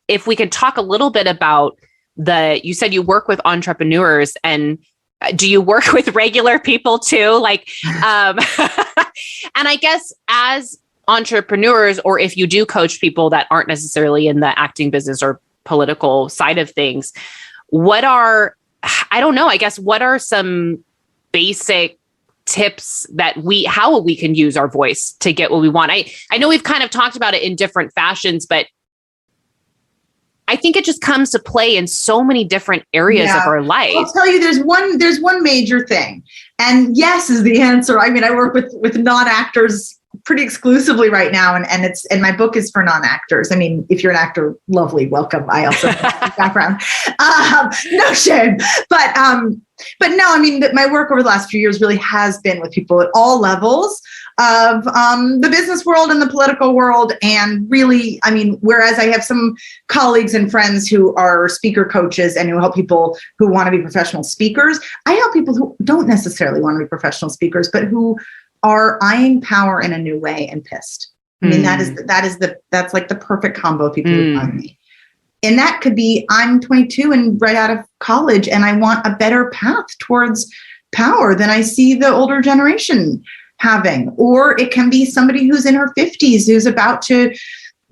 B: If we could talk a little bit about you said you work with entrepreneurs, and do you work with regular people too? Like, and I guess as entrepreneurs, or if you do coach people that aren't necessarily in the acting business or political side of things, what are some basic
C: tips that how we can use our voice to get what we want. I know we've kind of talked about it in different fashions, but I think it just comes to play in so many different areas of our life.
A: I'll tell you, there's one major thing, and yes is the answer. I mean, I work with non-actors pretty exclusively right now, and my book is for non-actors. I mean, if you're an actor, lovely, welcome. I also have a background, no shame, but no, I mean, my work over the last few years really has been with people at all levels of the business world and the political world. And really, I mean, whereas I have some colleagues and friends who are speaker coaches and who help people who want to be professional speakers, I help people who don't necessarily want to be professional speakers, but who are eyeing power in a new way and pissed. I mean, that's like the perfect combo of people who find me. And that could be, I'm 22 and right out of college, and I want a better path towards power than I see the older generation having. Or it can be somebody who's in her 50s, who's about to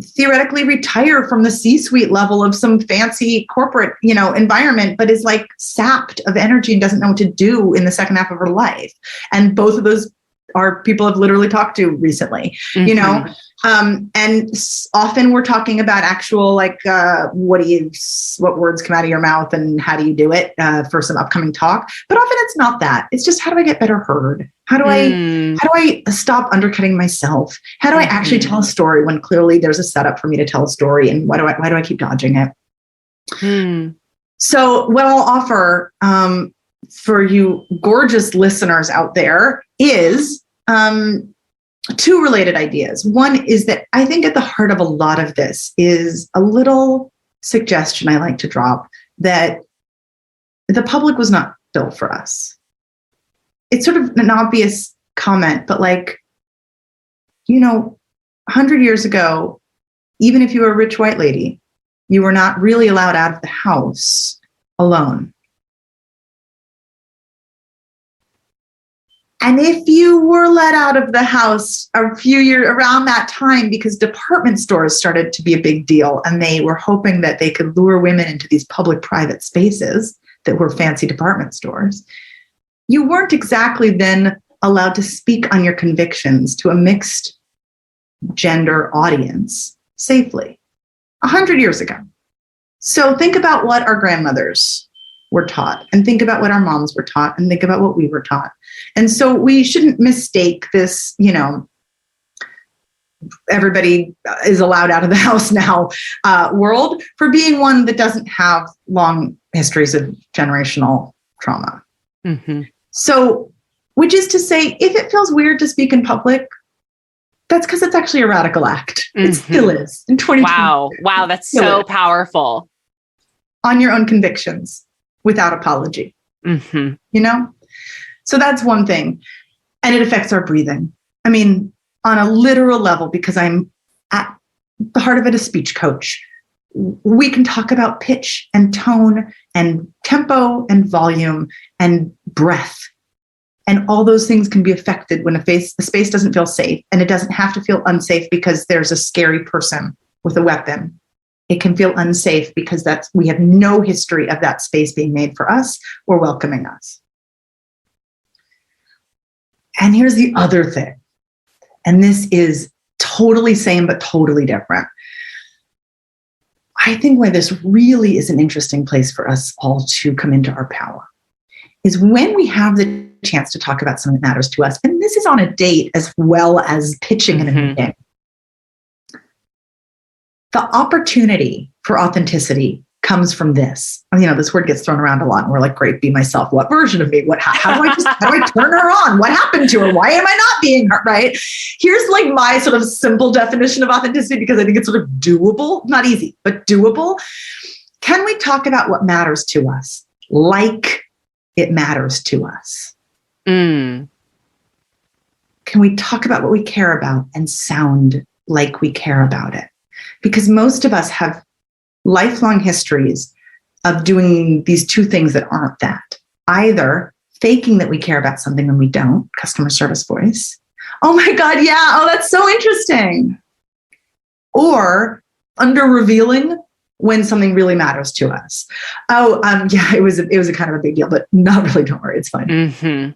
A: theoretically retire from the C-suite level of some fancy corporate, environment, but is like sapped of energy and doesn't know what to do in the second half of her life. And both of those are people I've literally talked to recently, and often we're talking about actual, like, what words come out of your mouth and how do you do it for some upcoming talk. But often it's not that. It's just, how do I get better heard? How do I stop undercutting myself? How do I actually tell a story when clearly there's a setup for me to tell a story? And why do I keep dodging it? So what I'll offer for you gorgeous listeners out there is two related ideas. One is that I think at the heart of a lot of this is a little suggestion I like to drop, that the public was not built for us. It's sort of an obvious comment, but 100 years ago, even if you were a rich white lady, you were not really allowed out of the house alone. And if you were let out of the house a few years around that time, because department stores started to be a big deal, and they were hoping that they could lure women into these public-private spaces that were fancy department stores, you weren't exactly then allowed to speak on your convictions to a mixed gender audience safely 100 years ago. So think about what our grandmothers were taught, and think about what our moms were taught, and think about what we were taught. And so we shouldn't mistake this, everybody is allowed out of the house now world for being one that doesn't have long histories of generational trauma. So, which is to say, if it feels weird to speak in public, that's because it's actually a radical act. It still is in 2020.
C: Wow, that's so powerful.
A: On your own convictions, without apology. So that's one thing. And it affects our breathing. I mean, on a literal level, because I'm at the heart of it a speech coach, we can talk about pitch and tone and tempo and volume and breath. And all those things can be affected when the space doesn't feel safe. And it doesn't have to feel unsafe because there's a scary person with a weapon. It can feel unsafe because we have no history of that space being made for us or welcoming us. And here's the other thing. And this is totally same, but totally different. I think where this really is an interesting place for us all to come into our power is when we have the chance to talk about something that matters to us. And this is on a date as well as pitching in a meeting. The opportunity for authenticity comes from this. This word gets thrown around a lot, and we're like, great, be myself. What version of me? How do I turn her on? What happened to her? Why am I not being her? Right? Here's like my sort of simple definition of authenticity, because I think it's sort of doable, not easy, but doable. Can we talk about what matters to us like it matters to us? Can we talk about what we care about and sound like we care about it? Because most of us have lifelong histories of doing these two things that aren't that. Either faking that we care about something when we don't, customer service voice. Oh my God, yeah, oh, that's so interesting. Or under revealing when something really matters to us. Oh, yeah, it was a kind of a big deal, but not really, don't worry, it's fine.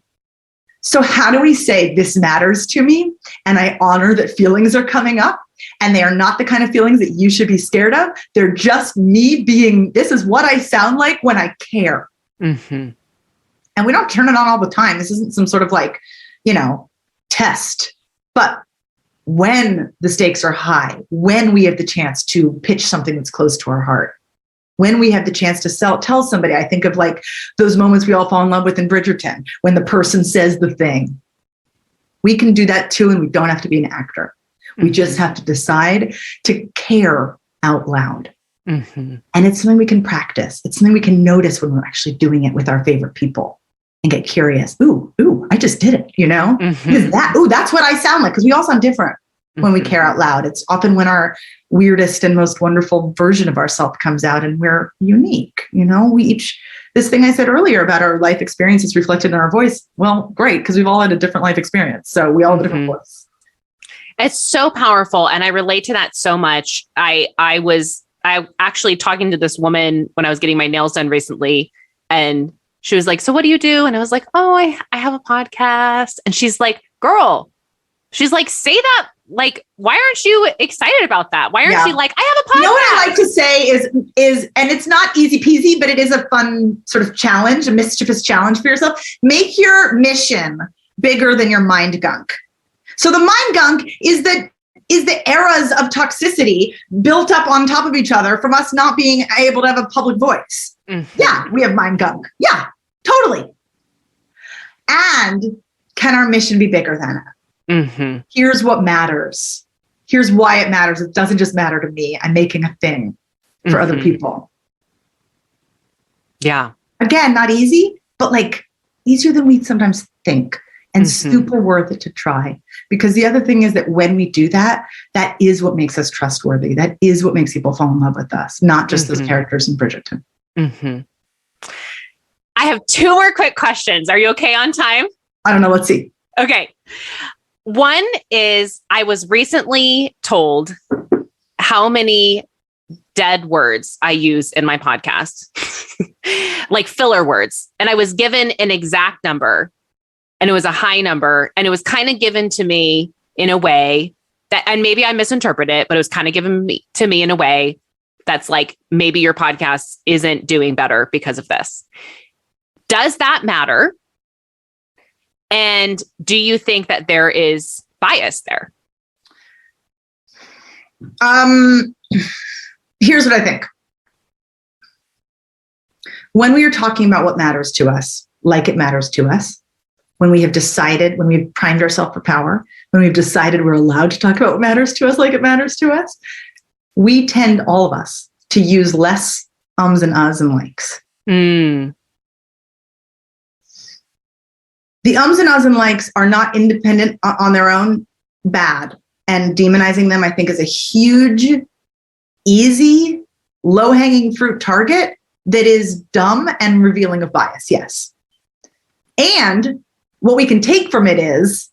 A: So how do we say this matters to me? And I honor that feelings are coming up and they are not the kind of feelings that you should be scared of. They're just me being, this is what I sound like when I care.
C: Mm-hmm.
A: And we don't turn it on all the time. This isn't some sort of like, test. But when the stakes are high, when we have the chance to pitch something that's close to our heart, when we have the chance to tell somebody, I think of like those moments we all fall in love with in Bridgerton, when the person says the thing. We can do that too, and we don't have to be an actor. Mm-hmm. We just have to decide to care out loud.
C: Mm-hmm. And
A: it's something we can practice. It's something we can notice when we're actually doing it with our favorite people and get curious. Ooh, I just did it, Mm-hmm. That's what I sound like, because we all sound different when we care out loud. It's often when our weirdest and most wonderful version of ourselves comes out and we're unique. We each, this thing I said earlier about our life experiences reflected in our voice. Well, great, because we've all had a different life experience. So we all have a different voice.
C: It's so powerful. And I relate to that so much. I was actually talking to this woman when I was getting my nails done recently, and she was like, so what do you do? And I was like, oh, I have a podcast. And she's like, girl, she's like, say that. Like, why aren't you excited about that? Why aren't you like, I have a podcast?
A: What I like to say is, and it's not easy peasy, but it is a fun sort of challenge, a mischievous challenge for yourself. Make your mission bigger than your mind gunk. So the mind gunk is the eras of toxicity built up on top of each other from us not being able to have a public voice. Mm-hmm. Yeah, we have mind gunk. Yeah, totally. And can our mission be bigger than it? Mm-hmm. Here's what matters. Here's why it matters. It doesn't just matter to me. I'm making a thing for other people.
C: Yeah.
A: Again, not easy, but like easier than we sometimes think, and super worth it to try. Because the other thing is that when we do that, that is what makes us trustworthy. That is what makes people fall in love with us, not just those characters in Bridgerton.
C: Mm-hmm. I have 2 more quick questions. Are you okay on time?
A: I don't know. Let's see.
C: Okay. One is, I was recently told how many dead words I use in my podcast, like filler words. And I was given an exact number, and it was a high number, and it was kind of given to me in a way that, and maybe I misinterpret it, but it was kind of given to me in a way that's like, maybe your podcast isn't doing better because of this. Does that matter? And do you think that there is bias there?
A: Here's what I think. When we are talking about what matters to us, like it matters to us, when we have decided, when we've primed ourselves for power, when we've decided we're allowed to talk about what matters to us, like it matters to us, we tend, all of us, to use less ums and uhs and likes. Mm. The ums and uhs and likes are not independent on their own bad. And demonizing them, I think, is a huge, easy, low-hanging fruit target that is dumb and revealing of bias, yes. And what we can take from it is,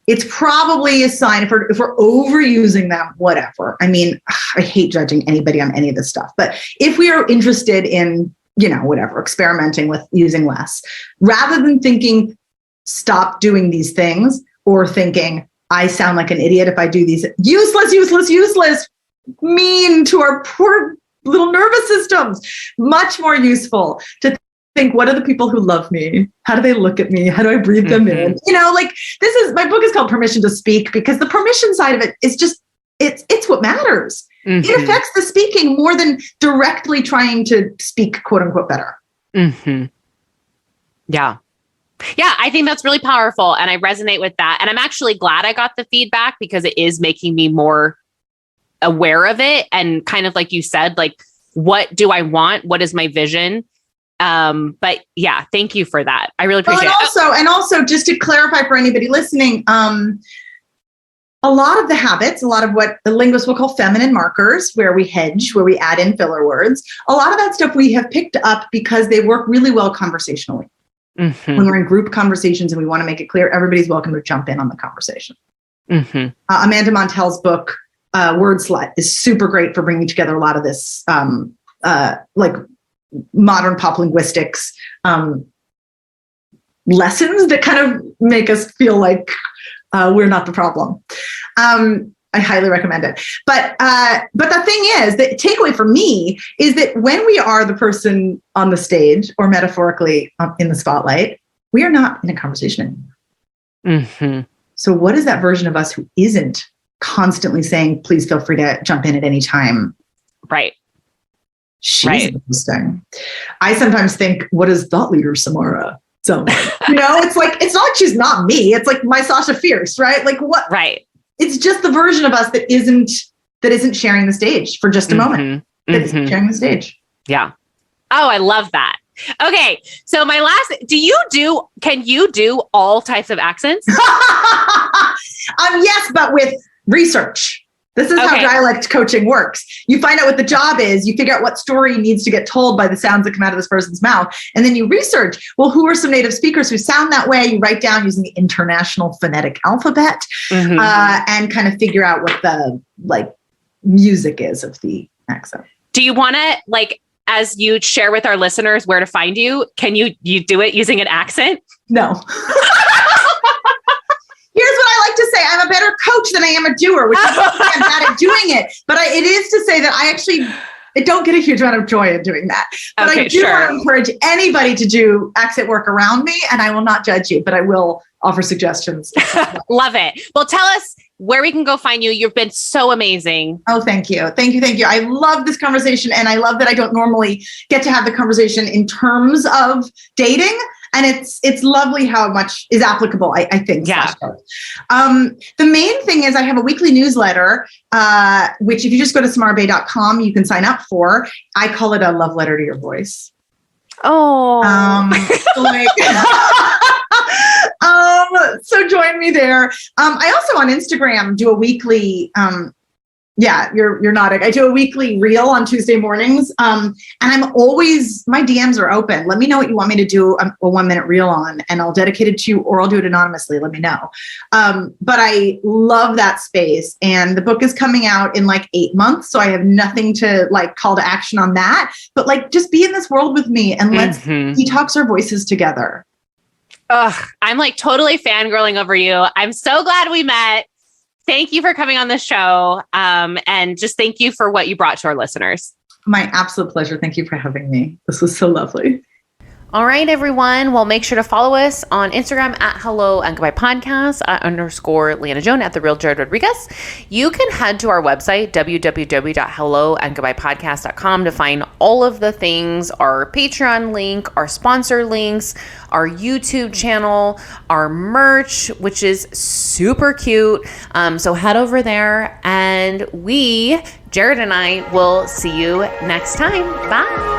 A: it's probably a sign, if we're overusing them, whatever. I mean, I hate judging anybody on any of this stuff. But if we are interested in, whatever, experimenting with using less, rather than thinking, stop doing these things, or thinking, I sound like an idiot if I do these, useless, mean to our poor little nervous systems, much more useful to think, what are the people who love me? How do they look at me? How do I breathe them in? My book is called Permission to Speak, because the permission side of it is just, it's what matters. Mm-hmm. It affects the speaking more than directly trying to speak, quote unquote, better.
C: Mm-hmm. Yeah. Yeah, I think that's really powerful. And I resonate with that. And I'm actually glad I got the feedback, because it is making me more aware of it. And kind of like you said, like, what do I want? What is my vision? But yeah, thank you for that. I really appreciate it.
A: And also just to clarify for anybody listening, a lot of the habits, a lot of what the linguists will call feminine markers, where we hedge, where we add in filler words, a lot of that stuff we have picked up because they work really well conversationally. Mm-hmm. When we're in group conversations and we want to make it clear, everybody's welcome to jump in on the conversation. Mm-hmm. Amanda Montell's book, Word Slut, is super great for bringing together a lot of this, like modern pop linguistics, lessons that kind of make us feel like we're not the problem. I highly recommend it. But the thing is, the takeaway for me is that when we are the person on the stage, or metaphorically in the spotlight, we are not in a conversation anymore. Mm-hmm. So what is that version of us who isn't constantly saying, please feel free to jump in at any time?
C: Right.
A: She's interesting. I sometimes think, what is thought leader Samara sound like? It's like, it's not like she's not me. It's like my Sasha Fierce, right? Like what?
C: Right.
A: It's just the version of us that isn't sharing the stage for just a moment. That isn't sharing the stage.
C: Yeah. Oh, I love that. Okay. So my last, can you do all types of accents?
A: Yes, but with research. This is how dialect coaching works. You find out what the job is. You figure out what story needs to get told by the sounds that come out of this person's mouth. And then you research, well, who are some native speakers who sound that way? You write down using the International Phonetic Alphabet and kind of figure out what the music is of the accent.
C: Do you want to, as you share with our listeners where to find you, can you do it using an accent?
A: No. Here's what I like to say. I'm a better coach than I am a doer, which is why I'm bad at doing it. But it is to say that I don't get a huge amount of joy in doing that. But I do want to encourage anybody to do accent work around me, and I will not judge you, but I will offer suggestions.
C: Love it. Well, tell us where we can go find you. You've been so amazing.
A: Oh, thank you. Thank you. Thank you. I love this conversation, and I love that I don't normally get to have the conversation in terms of dating. And it's lovely how much is applicable, I think.
C: Yeah.
A: The main thing is I have a weekly newsletter, which if you just go to samarabay.com, you can sign up for. I call it a love letter to your voice.
C: Oh.
A: So join me there. I also on Instagram do a weekly, you're nodding. I do a weekly reel on Tuesday mornings. And I'm always, my DMs are open. Let me know what you want me to do a 1 minute reel on, and I'll dedicate it to you, or I'll do it anonymously. Let me know. But I love that space, and the book is coming out in 8 months. So I have nothing to call to action on that, but just be in this world with me and let's detox our voices together.
C: Ugh, I'm totally fangirling over you. I'm so glad we met. Thank you for coming on the show. And just thank you for what you brought to our listeners.
A: My absolute pleasure. Thank you for having me. This was so lovely.
B: All right, everyone. Well, make sure to follow us on Instagram at Hello and Goodbye Podcast _ Leanna Joan at The Real Jared Rodriguez. You can head to our website, www.helloandgoodbyepodcast.com, to find all of the things, our Patreon link, our sponsor links, our YouTube channel, our merch, which is super cute. So head over there, and Jared and I will see you next time. Bye.